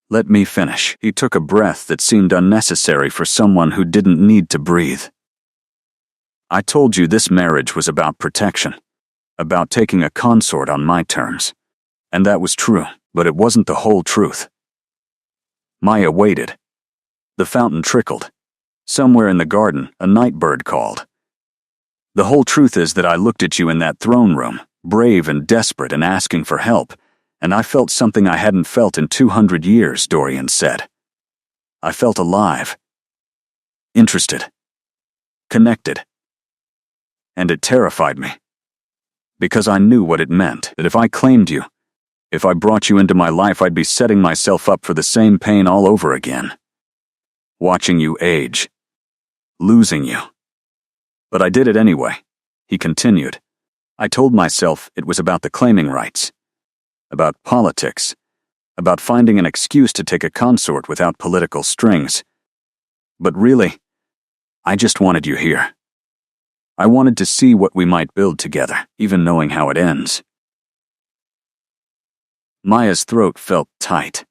Let me finish. He took a breath that seemed unnecessary for someone who didn't need to breathe. I told you this marriage was about protection, about taking a consort on my terms. And that was true, but it wasn't the whole truth. Maya waited. The fountain trickled. Somewhere in the garden, a night bird called. The whole truth is that I looked at you in that throne room, brave and desperate and asking for help, and I felt something I hadn't felt in 200 years, Dorian said. I felt alive. Interested. Connected. And it terrified me. Because I knew what it meant, that if I claimed you, if I brought you into my life, I'd be setting myself up for the same pain all over again. Watching you age. Losing you. But I did it anyway, he continued. I told myself it was about the claiming rights. About politics. About finding an excuse to take a consort without political strings. But really, I just wanted you here. I wanted to see what we might build together, even knowing how it ends. Maya's throat felt tight.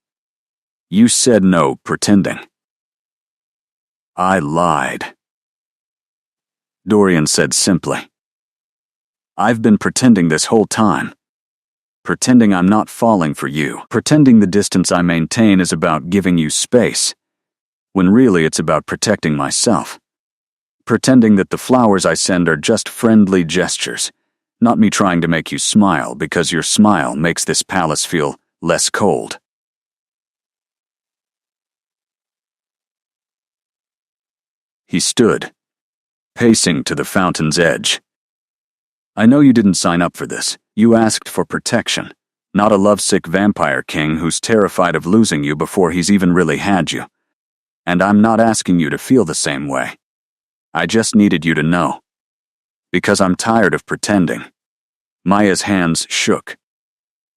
You said no, pretending. I lied. Dorian said simply. I've been pretending this whole time. Pretending I'm not falling for you. Pretending the distance I maintain is about giving you space, when really it's about protecting myself. Pretending that the flowers I send are just friendly gestures, not me trying to make you smile because your smile makes this palace feel less cold. He stood, pacing to the fountain's edge. I know you didn't sign up for this. You asked for protection, not a lovesick vampire king who's terrified of losing you before he's even really had you. And I'm not asking you to feel the same way. I just needed you to know. Because I'm tired of pretending. Maya's hands shook.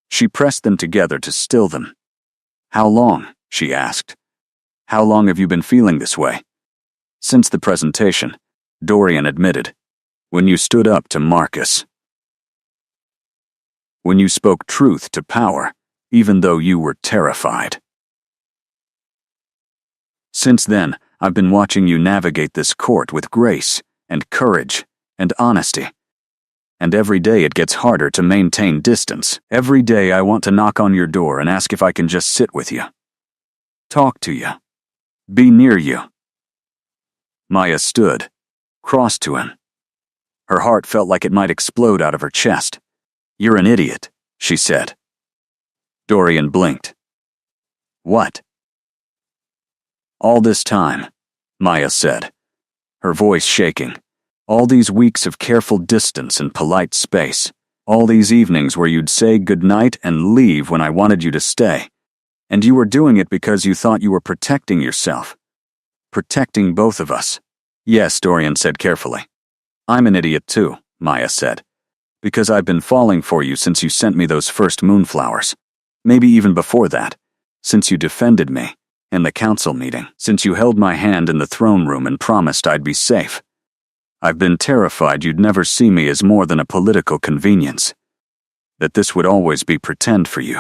She pressed them together to still them. How long? She asked. How long have you been feeling this way? Since the presentation, Dorian admitted. When you stood up to Marcus. when you spoke truth to power, even though you were terrified. Since then, I've been watching you navigate this court with grace and courage and honesty. And every day it gets harder to maintain distance. Every day I want to knock on your door and ask if I can just sit with you. Talk to you. Be near you. Maya stood, crossed to him. Her heart felt like it might explode out of her chest. "You're an idiot," she said. Dorian blinked. "What?" "All this time," Maya said, her voice shaking. "All these weeks of careful distance and polite space. All these evenings where you'd say goodnight and leave when I wanted you to stay. And you were doing it because you thought you were protecting yourself. Protecting both of us." "Yes," Dorian said carefully. "I'm an idiot too," Maya said. "Because I've been falling for you since you sent me those first moonflowers. Maybe even before that. Since you defended me in the council meeting. Since you held my hand in the throne room and promised I'd be safe. I've been terrified you'd never see me as more than a political convenience. That this would always be pretend for you."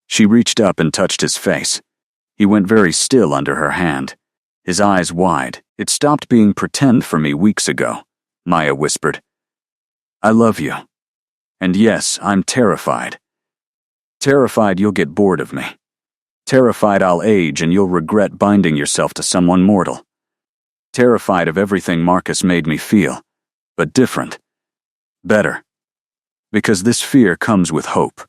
She reached up and touched his face. He went very still under her hand, his eyes wide. "It stopped being pretend for me weeks ago," Maya whispered. "I love you. And yes, I'm terrified. Terrified you'll get bored of me. Terrified I'll age and you'll regret binding yourself to someone mortal. Terrified of everything Marcus made me feel, but different. Better. Because this fear comes with hope."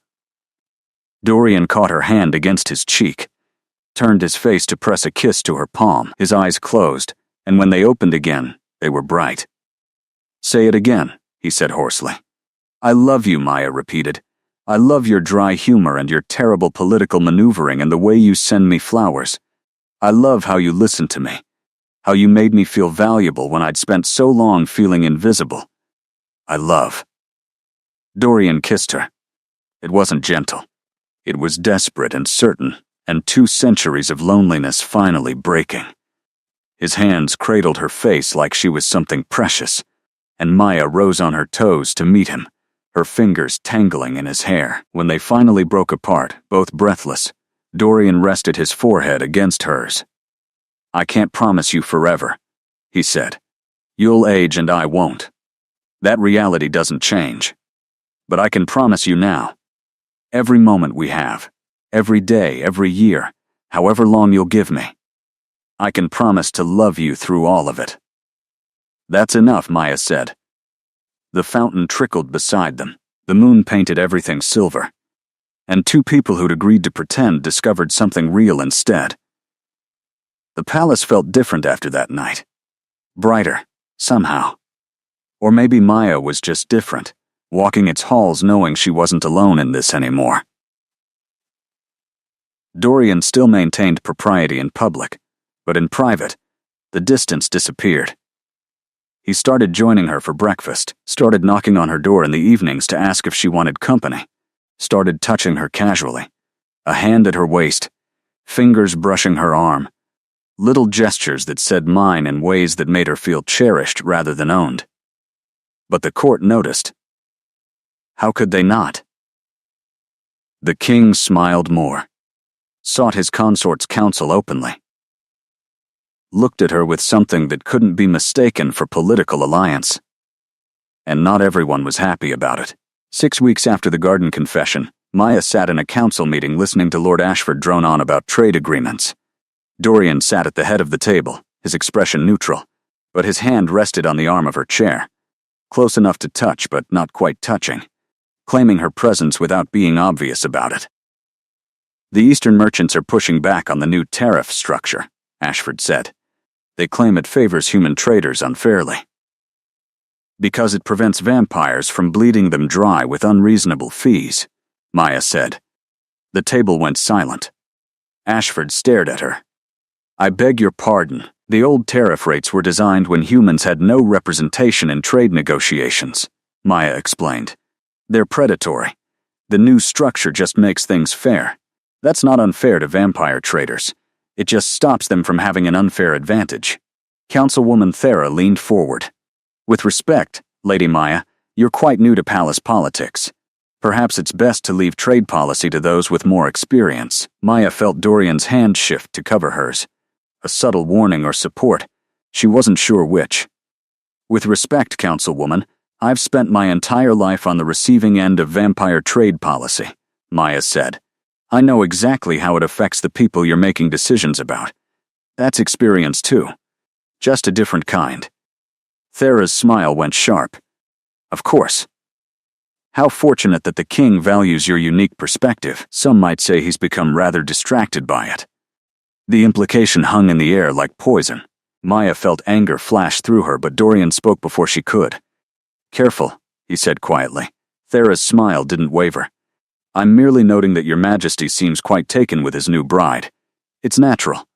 Dorian caught her hand against his cheek, turned his face to press a kiss to her palm. His eyes closed, and when they opened again, they were bright. "Say it again," he said hoarsely. "I love you," Maya repeated. "I love your dry humor and your terrible political maneuvering and the way you send me flowers. I love how you listen to me. How you made me feel valuable when I'd spent so long feeling invisible. I love." Dorian kissed her. It wasn't gentle. It was desperate and certain, and 2 centuries of loneliness finally breaking. His hands cradled her face like she was something precious, and Maya rose on her toes to meet him, her fingers tangling in his hair. When they finally broke apart, both breathless, Dorian rested his forehead against hers. "I can't promise you forever," he said. "You'll age and I won't. That reality doesn't change. But I can promise you now. Every moment we have, every day, every year, however long you'll give me, I can promise to love you through all of it." "That's enough," Maya said. The fountain trickled beside them. The moon painted everything silver. And 2 people who'd agreed to pretend discovered something real instead. The palace felt different after that night. Brighter, somehow. Or maybe Maya was just different, walking its halls knowing she wasn't alone in this anymore. Dorian still maintained propriety in public, but in private, the distance disappeared. He started joining her for breakfast, started knocking on her door in the evenings to ask if she wanted company, started touching her casually, a hand at her waist, fingers brushing her arm, little gestures that said mine in ways that made her feel cherished rather than owned. But the court noticed. How could they not? The king smiled more, sought his consort's counsel openly, looked at her with something that couldn't be mistaken for political alliance. And not everyone was happy about it. 6 weeks after the garden confession, Maya sat in a council meeting listening to Lord Ashford drone on about trade agreements. Dorian sat at the head of the table, his expression neutral, but his hand rested on the arm of her chair, close enough to touch but not quite touching, claiming her presence without being obvious about it. "The Eastern merchants are pushing back on the new tariff structure," Ashford said. "They claim it favors human traders unfairly. Because it prevents vampires from bleeding them dry with unreasonable fees," Maya said. The table went silent. Ashford stared at her. "I beg your pardon. The old tariff rates were designed when humans had no representation in trade negotiations," Maya explained. "They're predatory. The new structure just makes things fair. That's not unfair to vampire traders. It just stops them from having an unfair advantage." Councilwoman Thera leaned forward. "With respect, Lady Maya, you're quite new to palace politics. Perhaps it's best to leave trade policy to those with more experience. Maya felt Dorian's hand shift to cover hers. A subtle warning or support. She wasn't sure which. With respect, Councilwoman, I've spent my entire life on the receiving end of vampire trade policy, Maya said. I know exactly how it affects the people you're making decisions about. That's experience too. Just a different kind. Thera's smile went sharp. Of course. How fortunate that the king values your unique perspective. Some might say he's become rather distracted by it. The implication hung in the air like poison. Maya felt anger flash through her, but Dorian spoke before she could. Careful, he said quietly. Thera's smile didn't waver. I'm merely noting that your majesty seems quite taken with his new bride. It's natural,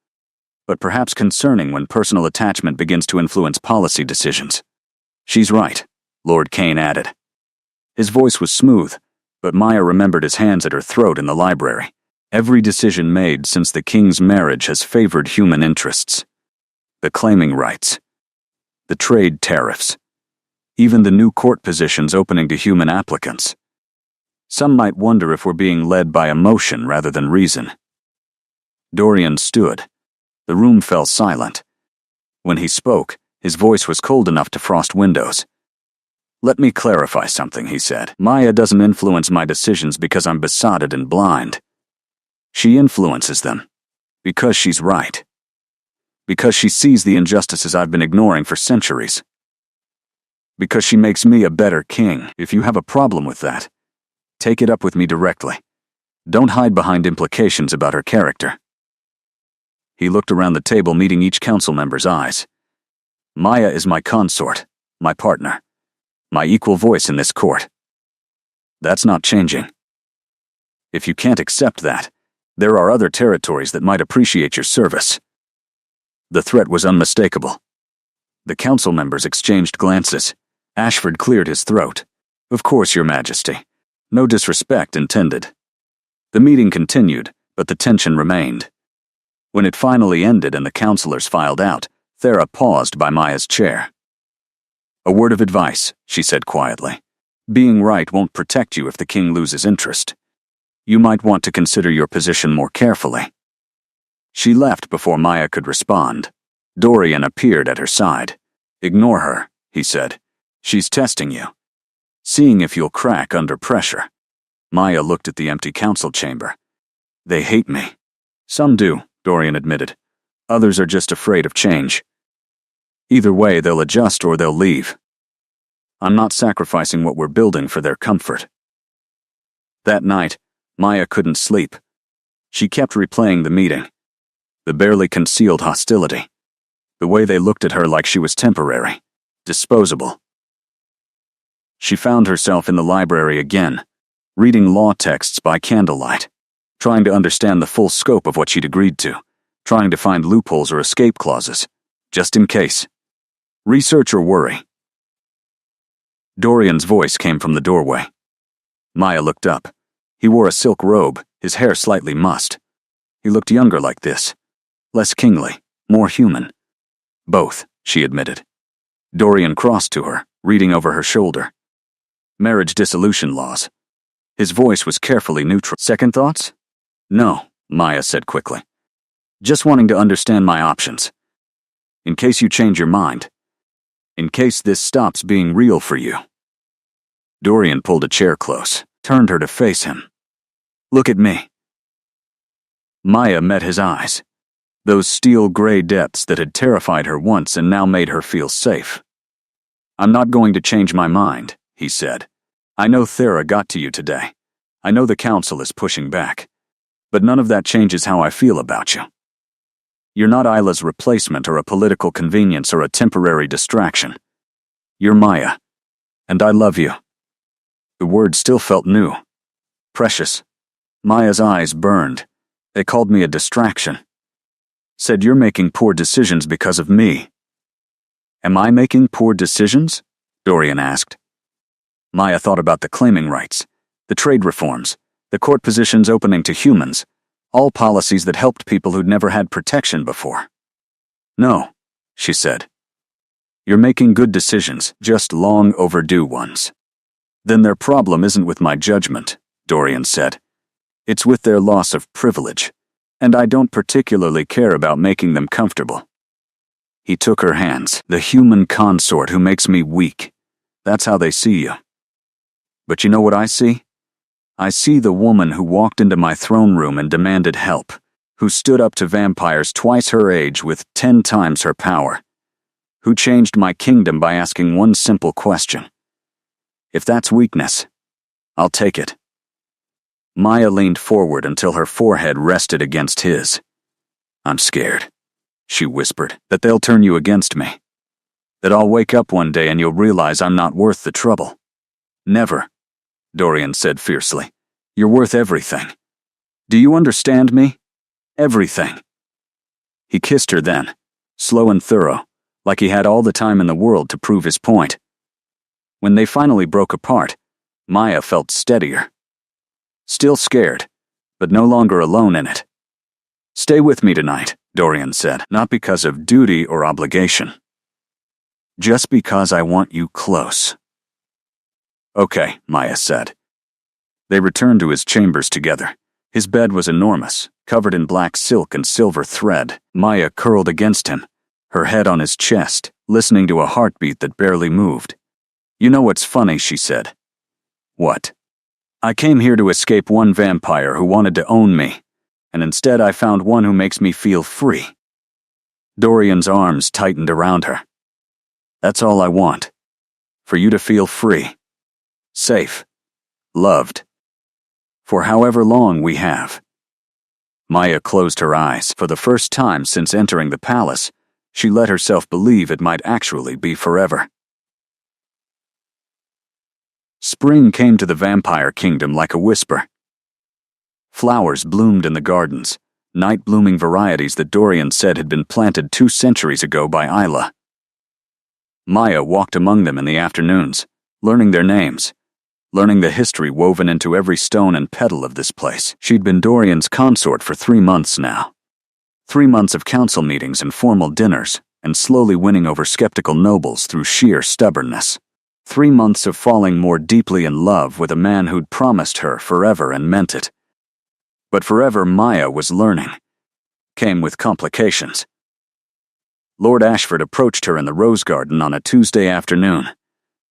but perhaps concerning when personal attachment begins to influence policy decisions. She's right, Lord Kane added. His voice was smooth, but Maya remembered his hands at her throat in the library. Every decision made since the king's marriage has favored human interests. The claiming rights. The trade tariffs. Even the new court positions opening to human applicants. Some might wonder if we're being led by emotion rather than reason. Dorian stood. The room fell silent. When he spoke, his voice was cold enough to frost windows. Let me clarify something, he said. Maya doesn't influence my decisions because I'm besotted and blind. She influences them because she's right. Because she sees the injustices I've been ignoring for centuries. Because she makes me a better king. If you have a problem with that, take it up with me directly. Don't hide behind implications about her character. He looked around the table, meeting each council member's eyes. Maya is my consort, my partner, my equal voice in this court. That's not changing. If you can't accept that, there are other territories that might appreciate your service. The threat was unmistakable. The council members exchanged glances. Ashford cleared his throat. Of course, Your Majesty. No disrespect intended. The meeting continued, but the tension remained. When it finally ended and the councilors filed out, Thera paused by Maya's chair. A word of advice, she said quietly. Being right won't protect you if the king loses interest. You might want to consider your position more carefully. She left before Maya could respond. Dorian appeared at her side. Ignore her, he said. She's testing you. Seeing if you'll crack under pressure. Maya looked at the empty council chamber. They hate me. Some do, Dorian admitted. Others are just afraid of change. Either way, they'll adjust or they'll leave. I'm not sacrificing what we're building for their comfort. That night, Maya couldn't sleep. She kept replaying the meeting. The barely concealed hostility. The way they looked at her like she was temporary, disposable. She found herself in the library again, reading law texts by candlelight, trying to understand the full scope of what she'd agreed to, trying to find loopholes or escape clauses, just in case. Research or worry? Dorian's voice came from the doorway. Maya looked up. He wore a silk robe, his hair slightly mussed. He looked younger like this. Less kingly, more human. Both, she admitted. Dorian crossed to her, reading over her shoulder. Marriage dissolution laws. His voice was carefully neutral. Second thoughts? No, Maya said quickly. Just wanting to understand my options. In case you change your mind. In case this stops being real for you. Dorian pulled a chair close, turned her to face him. Look at me. Maya met his eyes. Those steel-gray depths that had terrified her once and now made her feel safe. I'm not going to change my mind, he said. I know Thera got to you today. I know the council is pushing back. But none of that changes how I feel about you. You're not Isla's replacement or a political convenience or a temporary distraction. You're Maya. And I love you. The word still felt new. Precious. Maya's eyes burned. They called me a distraction. Said you're making poor decisions because of me. Am I making poor decisions? Dorian asked. Maya thought about the claiming rights, the trade reforms, the court positions opening to humans, all policies that helped people who'd never had protection before. No, she said. You're making good decisions, just long overdue ones. Then their problem isn't with my judgment, Dorian said. It's with their loss of privilege, and I don't particularly care about making them comfortable. He took her hands. The human consort who makes me weak. That's how they see you. But you know what I see? I see the woman who walked into my throne room and demanded help, who stood up to vampires twice her age with 10 times her power, who changed my kingdom by asking one simple question. If that's weakness, I'll take it. Maya leaned forward until her forehead rested against his. I'm scared, she whispered, that they'll turn you against me. That I'll wake up one day and you'll realize I'm not worth the trouble. Never, Dorian said fiercely. You're worth everything. Do you understand me? Everything. He kissed her then, slow and thorough, like he had all the time in the world to prove his point. When they finally broke apart, Maya felt steadier. Still scared, but no longer alone in it. Stay with me tonight, Dorian said, not because of duty or obligation. Just because I want you close. Okay, Maya said. They returned to his chambers together. His bed was enormous, covered in black silk and silver thread. Maya curled against him, her head on his chest, listening to a heartbeat that barely moved. You know what's funny, she said. What? I came here to escape one vampire who wanted to own me, and instead I found one who makes me feel free. Dorian's arms tightened around her. That's all I want. For you to feel free. Safe. Loved. For however long we have. Maya closed her eyes. For the first time since entering the palace, she let herself believe it might actually be forever. Spring came to the vampire kingdom like a whisper. Flowers bloomed in the gardens, night-blooming varieties that Dorian said had been planted 2 centuries ago by Isla. Maya walked among them in the afternoons, learning their names, learning the history woven into every stone and petal of this place. She'd been Dorian's consort for 3 months now. 3 months of council meetings and formal dinners, and slowly winning over skeptical nobles through sheer stubbornness. 3 months of falling more deeply in love with a man who'd promised her forever and meant it. But forever Maya was learning. Came with complications. Lord Ashford approached her in the rose garden on a Tuesday afternoon.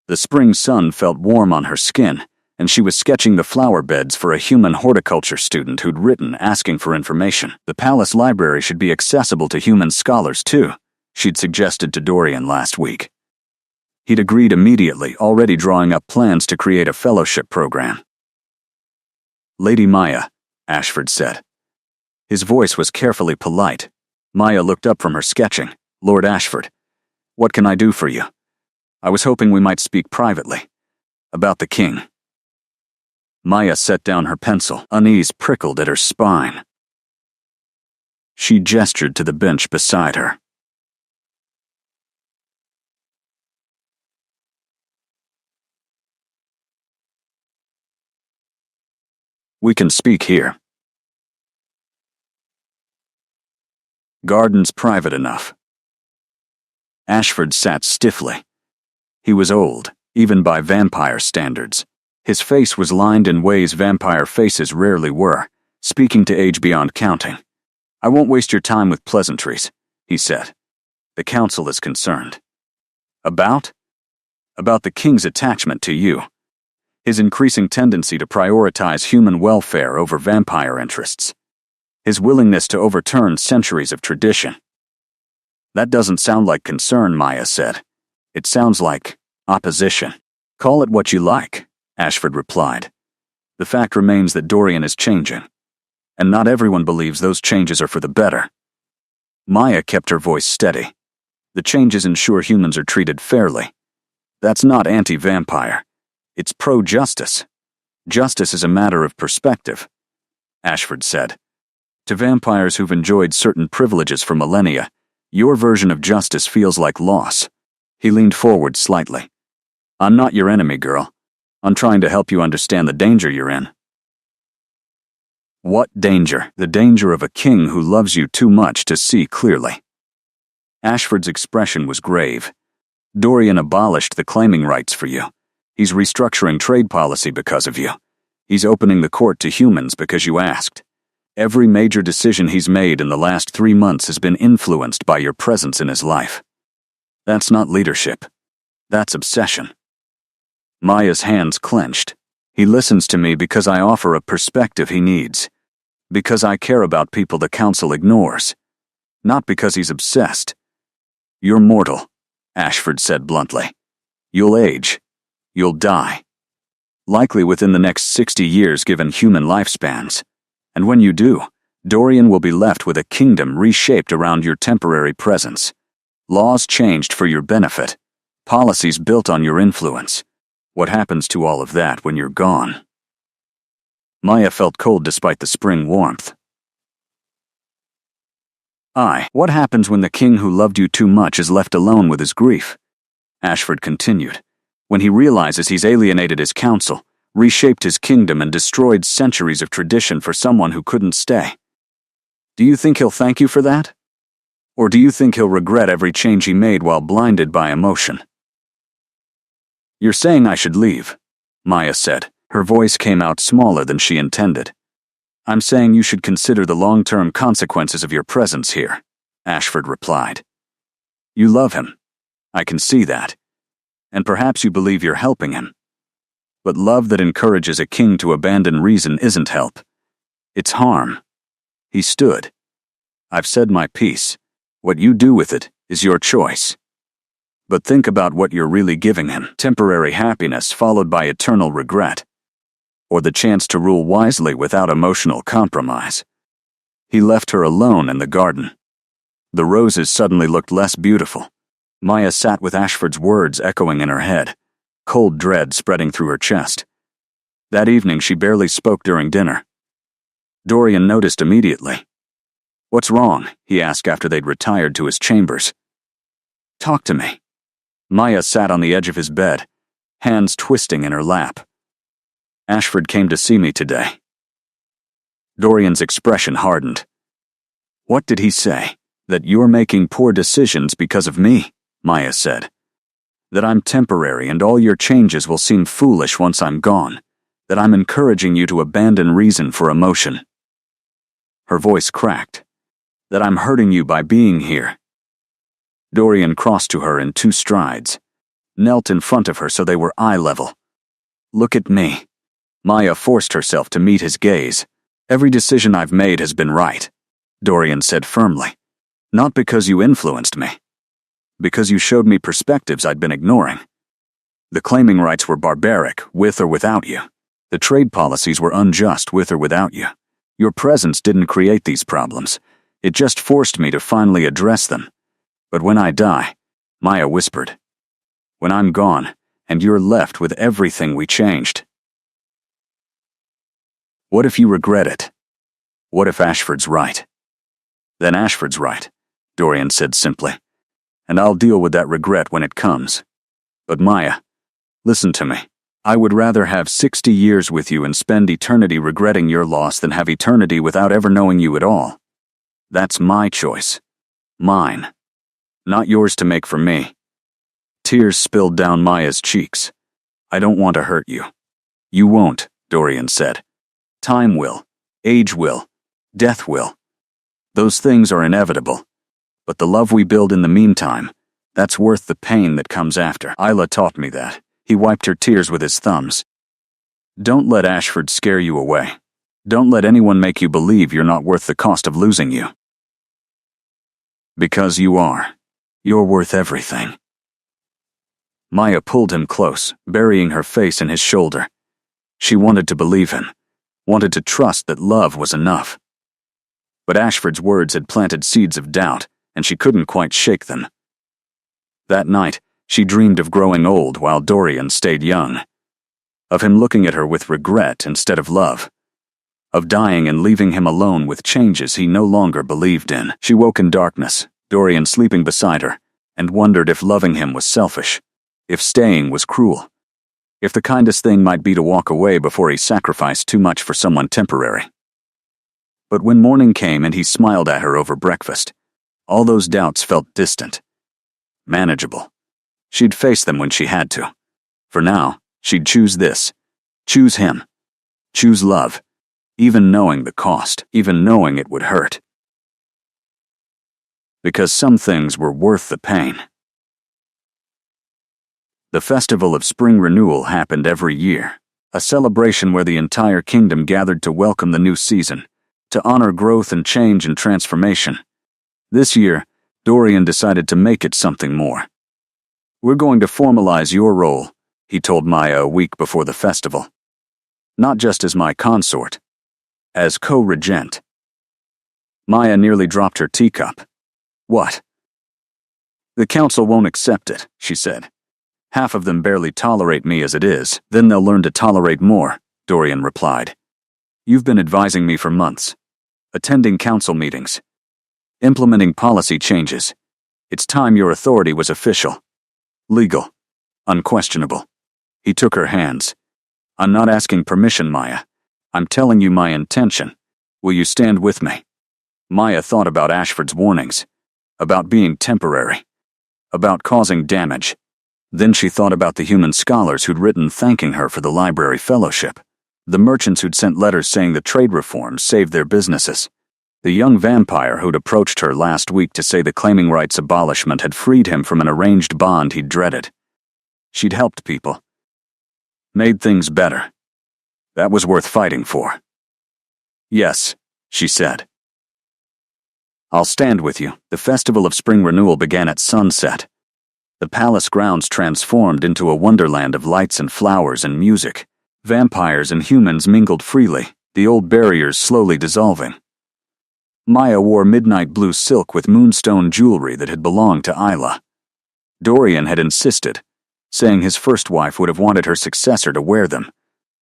The spring sun felt warm on her skin, and she was sketching the flower beds for a human horticulture student who'd written asking for information. The palace library should be accessible to human scholars too, she'd suggested to Dorian last week. He'd agreed immediately, already drawing up plans to create a fellowship program. Lady Maya, Ashford said. His voice was carefully polite. Maya looked up from her sketching. Lord Ashford, what can I do for you? I was hoping we might speak privately. About the king. Maya set down her pencil. Unease prickled at her spine. She gestured to the bench beside her. We can speak here. Garden's private enough. Ashford sat stiffly. He was old, even by vampire standards. His face was lined in ways vampire faces rarely were, speaking to age beyond counting. I won't waste your time with pleasantries, he said. The council is concerned. About? About the king's attachment to you. His increasing tendency to prioritize human welfare over vampire interests. His willingness to overturn centuries of tradition. That doesn't sound like concern, Maya said. It sounds like opposition. Call it what you like, Ashford replied. The fact remains that Dorian is changing, and not everyone believes those changes are for the better. Maya kept her voice steady. The changes ensure humans are treated fairly. That's not anti-vampire. It's pro-justice. Justice is a matter of perspective, Ashford said. To vampires who've enjoyed certain privileges for millennia, your version of justice feels like loss. He leaned forward slightly. I'm not your enemy, girl. I'm trying to help you understand the danger you're in. What danger? The danger of a king who loves you too much to see clearly. Ashford's expression was grave. Dorian abolished the claiming rights for you. He's restructuring trade policy because of you. He's opening the court to humans because you asked. Every major decision he's made in the last 3 months has been influenced by your presence in his life. That's not leadership. That's obsession. Maya's hands clenched. He listens to me because I offer a perspective he needs. Because I care about people the council ignores. Not because he's obsessed. You're mortal, Ashford said bluntly. You'll age. You'll die. Likely within the next 60 years given human lifespans. And when you do, Dorian will be left with a kingdom reshaped around your temporary presence. Laws changed for your benefit. Policies built on your influence. What happens to all of that when you're gone? Maya felt cold despite the spring warmth. What happens when the king who loved you too much is left alone with his grief? Ashford continued. When he realizes he's alienated his council, reshaped his kingdom and destroyed centuries of tradition for someone who couldn't stay. Do you think he'll thank you for that? Or do you think he'll regret every change he made while blinded by emotion? You're saying I should leave, Maya said. Her voice came out smaller than she intended. I'm saying you should consider the long-term consequences of your presence here, Ashford replied. You love him. I can see that. And perhaps you believe you're helping him. But love that encourages a king to abandon reason isn't help. It's harm. He stood. I've said my piece. What you do with it is your choice. But think about what you're really giving him. Temporary happiness followed by eternal regret. Or the chance to rule wisely without emotional compromise. He left her alone in the garden. The roses suddenly looked less beautiful. Maya sat with Ashford's words echoing in her head, cold dread spreading through her chest. That evening she barely spoke during dinner. Dorian noticed immediately. What's wrong? He asked after they'd retired to his chambers. Talk to me. Maya sat on the edge of his bed, hands twisting in her lap. Ashford came to see me today. Dorian's expression hardened. What did he say? That you're making poor decisions because of me, Maya said. That I'm temporary and all your changes will seem foolish once I'm gone. That I'm encouraging you to abandon reason for emotion. Her voice cracked. That I'm hurting you by being here. Dorian crossed to her in 2 strides, knelt in front of her so they were eye level. Look at me. Maya forced herself to meet his gaze. Every decision I've made has been right, Dorian said firmly. Not because you influenced me. Because you showed me perspectives I'd been ignoring. The claiming rights were barbaric, with or without you. The trade policies were unjust, with or without you. Your presence didn't create these problems. It just forced me to finally address them. But when I die, Maya whispered, when I'm gone, and you're left with everything we changed. What if you regret it? What if Ashford's right? Then Ashford's right, Dorian said simply. And I'll deal with that regret when it comes. But Maya, listen to me. I would rather have 60 years with you and spend eternity regretting your loss than have eternity without ever knowing you at all. That's my choice. Mine. Not yours to make for me. Tears spilled down Maya's cheeks. I don't want to hurt you. You won't, Dorian said. Time will. Age will. Death will. Those things are inevitable. But the love we build in the meantime, that's worth the pain that comes after. Isla taught me that. He wiped her tears with his thumbs. Don't let Ashford scare you away. Don't let anyone make you believe you're not worth the cost of losing you. Because you are. You're worth everything. Maya pulled him close, burying her face in his shoulder. She wanted to believe him, wanted to trust that love was enough. But Ashford's words had planted seeds of doubt, and she couldn't quite shake them. That night, she dreamed of growing old while Dorian stayed young. Of him looking at her with regret instead of love. Of dying and leaving him alone with changes he no longer believed in. She woke in darkness, Dorian sleeping beside her, and wondered if loving him was selfish, if staying was cruel, if the kindest thing might be to walk away before he sacrificed too much for someone temporary. But when morning came and he smiled at her over breakfast, all those doubts felt distant, manageable. She'd face them when she had to. For now, She'd choose this. Choose him. Choose love. Even knowing the cost. Even knowing it would hurt. Because some things were worth the pain. The Festival of Spring Renewal happened every year. A celebration where the entire kingdom gathered to welcome the new season, to honor growth and change and transformation. This year, Dorian decided to make it something more. "We're going to formalize your role," he told Maya a week before the festival. "Not just as my consort, as co-regent." Maya nearly dropped her teacup. "What?" "The council won't accept it," she said. "Half of them barely tolerate me as it is, then they'll learn to tolerate more," Dorian replied. "You've been advising me for months, attending council meetings, implementing policy changes. It's time your authority was official, legal, unquestionable." He took her hands. "I'm not asking permission, Maya. I'm telling you my intention. Will you stand with me?" Maya thought about Ashford's warnings, about being temporary, about causing damage. Then she thought about the human scholars who'd written thanking her for the library fellowship, the merchants who'd sent letters saying the trade reforms saved their businesses, the young vampire who'd approached her last week to say the claiming rights abolishment had freed him from an arranged bond he'd dreaded. She'd helped people, made things better. That was worth fighting for. "Yes," she said. "I'll stand with you." The Festival of Spring Renewal began at sunset. The palace grounds transformed into a wonderland of lights and flowers and music. Vampires and humans mingled freely, the old barriers slowly dissolving. Maya wore midnight blue silk with moonstone jewelry that had belonged to Isla. Dorian had insisted, saying his first wife would have wanted her successor to wear them,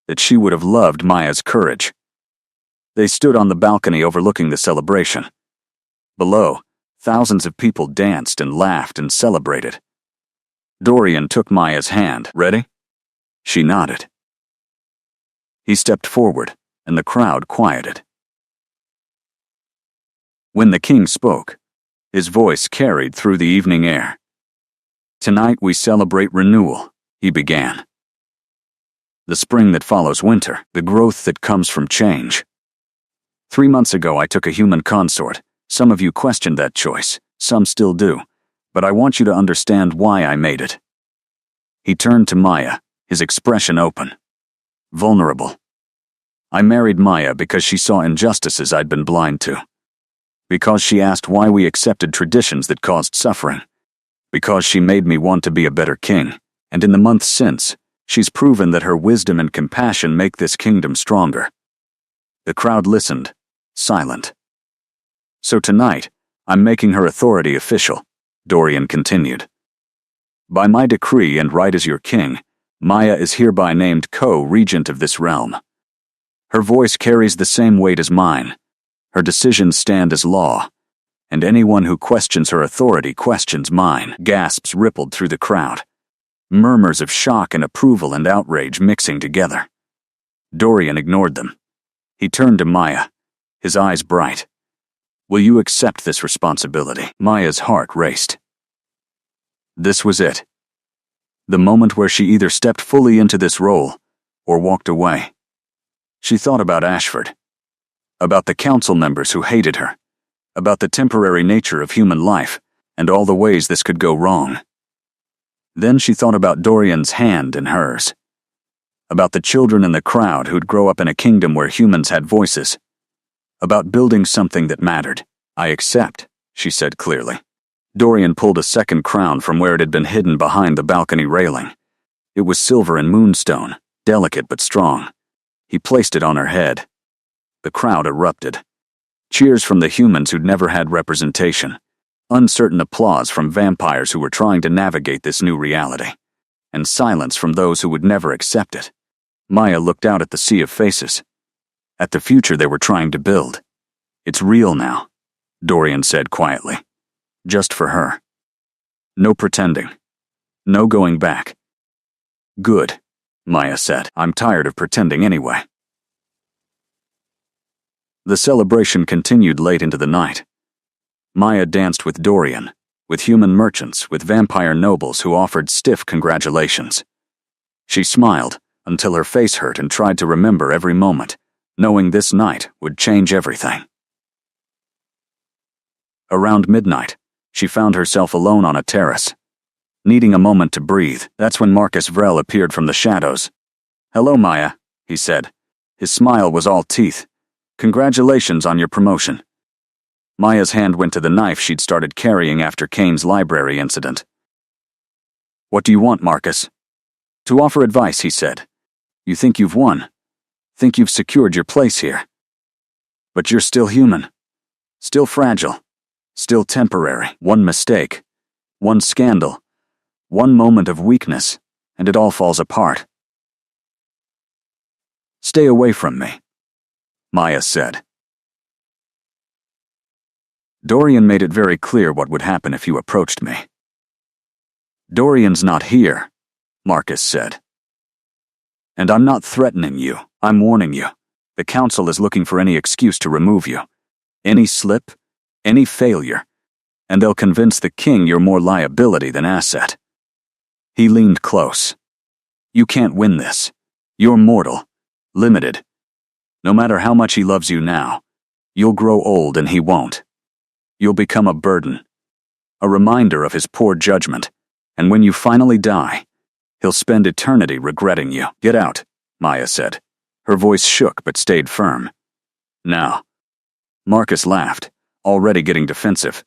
that she would have loved Maya's courage. They stood on the balcony overlooking the celebration. Below, thousands of people danced and laughed and celebrated. Dorian took Maya's hand. "Ready?" She nodded. He stepped forward, and the crowd quieted. When the king spoke, his voice carried through the evening air. "Tonight we celebrate renewal," he began. "The spring that follows winter, the growth that comes from change. 3 months ago I took a human consort. Some of you questioned that choice, some still do. But I want you to understand why I made it." He turned to Maya, his expression open, vulnerable. "I married Maya because she saw injustices I'd been blind to. Because she asked why we accepted traditions that caused suffering. Because she made me want to be a better king, and in the months since, she's proven that her wisdom and compassion make this kingdom stronger." The crowd listened, silent. "So tonight, I'm making her authority official," Dorian continued. "By my decree and right as your king, Maya is hereby named co-regent of this realm. Her voice carries the same weight as mine. Her decisions stand as law, and anyone who questions her authority questions mine." Gasps rippled through the crowd, murmurs of shock and approval and outrage mixing together. Dorian ignored them. He turned to Maya, his eyes bright. "Will you accept this responsibility?" Maya's heart raced. This was it. The moment where she either stepped fully into this role, or walked away. She thought about Ashford. About the council members who hated her. About the temporary nature of human life, and all the ways this could go wrong. Then she thought about Dorian's hand in hers. About the children in the crowd who'd grow up in a kingdom where humans had voices. About building something that mattered. "I accept," she said clearly. Dorian pulled a second crown from where it had been hidden behind the balcony railing. It was silver and moonstone, delicate but strong. He placed it on her head. The crowd erupted. Cheers from the humans who'd never had representation. Uncertain applause from vampires who were trying to navigate this new reality. And silence from those who would never accept it. Maya looked out at the sea of faces. At the future they were trying to build. "It's real now," Dorian said quietly. "Just for her. No pretending. No going back." "Good," Maya said. "I'm tired of pretending anyway." The celebration continued late into the night. Maya danced with Dorian, with human merchants, with vampire nobles who offered stiff congratulations. She smiled until her face hurt and tried to remember every moment, knowing this night would change everything. Around midnight, she found herself alone on a terrace. Needing a moment to breathe, that's when Marcus Vrel appeared from the shadows. "Hello, Maya," he said. His smile was all teeth. "Congratulations on your promotion." Maya's hand went to the knife she'd started carrying after Kane's library incident. "What do you want, Marcus?" "To offer advice," he said. "You think you've won. Think you've secured your place here. But you're still human. Still fragile. Still temporary. One mistake. One scandal. One moment of weakness, and it all falls apart. Stay away from me," Maya said. Dorian made it very clear what would happen if you approached me. "Dorian's not here," Marcus said. "And I'm not threatening you, I'm warning you. The council is looking for any excuse to remove you. Any slip, any failure, and they'll convince the king you're more liability than asset." He leaned close. "You can't win this. You're mortal, limited. No matter how much he loves you now, you'll grow old and he won't. You'll become a burden, a reminder of his poor judgment, and when you finally die, he'll spend eternity regretting you." "Get out," Maya said. Her voice shook but stayed firm. "Now." Marcus laughed, already getting defensive.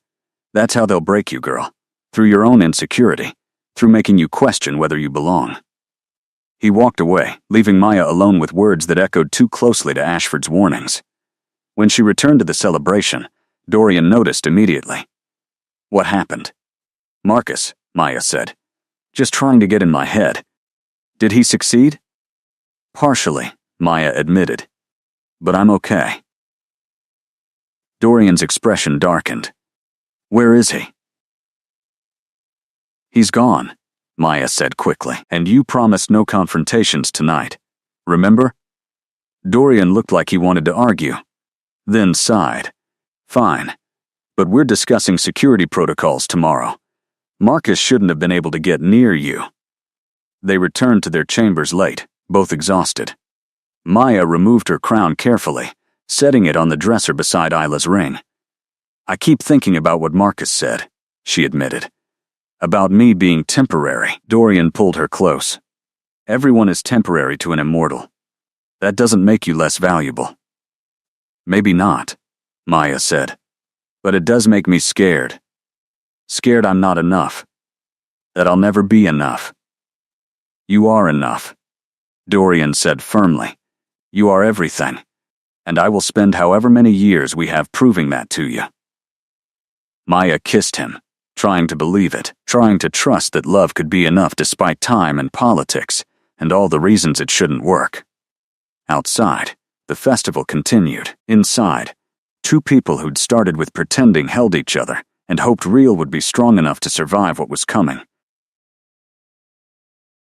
"That's how they'll break you, girl. Through your own insecurity. Through making you question whether you belong." He walked away, leaving Maya alone with words that echoed too closely to Ashford's warnings. When she returned to the celebration, Dorian noticed immediately. "What happened?" "Marcus," Maya said. "Just trying to get in my head." "Did he succeed?" "Partially," Maya admitted. "But I'm okay." Dorian's expression darkened. "Where is he?" "He's gone," Maya said quickly. "And you promised no confrontations tonight. Remember?" Dorian looked like he wanted to argue, then sighed. "Fine. But we're discussing security protocols tomorrow. Marcus shouldn't have been able to get near you." They returned to their chambers late, both exhausted. Maya removed her crown carefully, setting it on the dresser beside Isla's ring. "I keep thinking about what Marcus said," she admitted. "About me being temporary." Dorian pulled her close. "Everyone is temporary to an immortal. That doesn't make you less valuable." "Maybe not," Maya said. "But it does make me scared. Scared I'm not enough. That I'll never be enough." "You are enough," Dorian said firmly. "You are everything. And I will spend however many years we have proving that to you." Maya kissed him, trying to believe it, trying to trust that love could be enough despite time and politics, and all the reasons it shouldn't work. Outside, the festival continued. Inside, two people who'd started with pretending held each other and hoped Real would be strong enough to survive what was coming.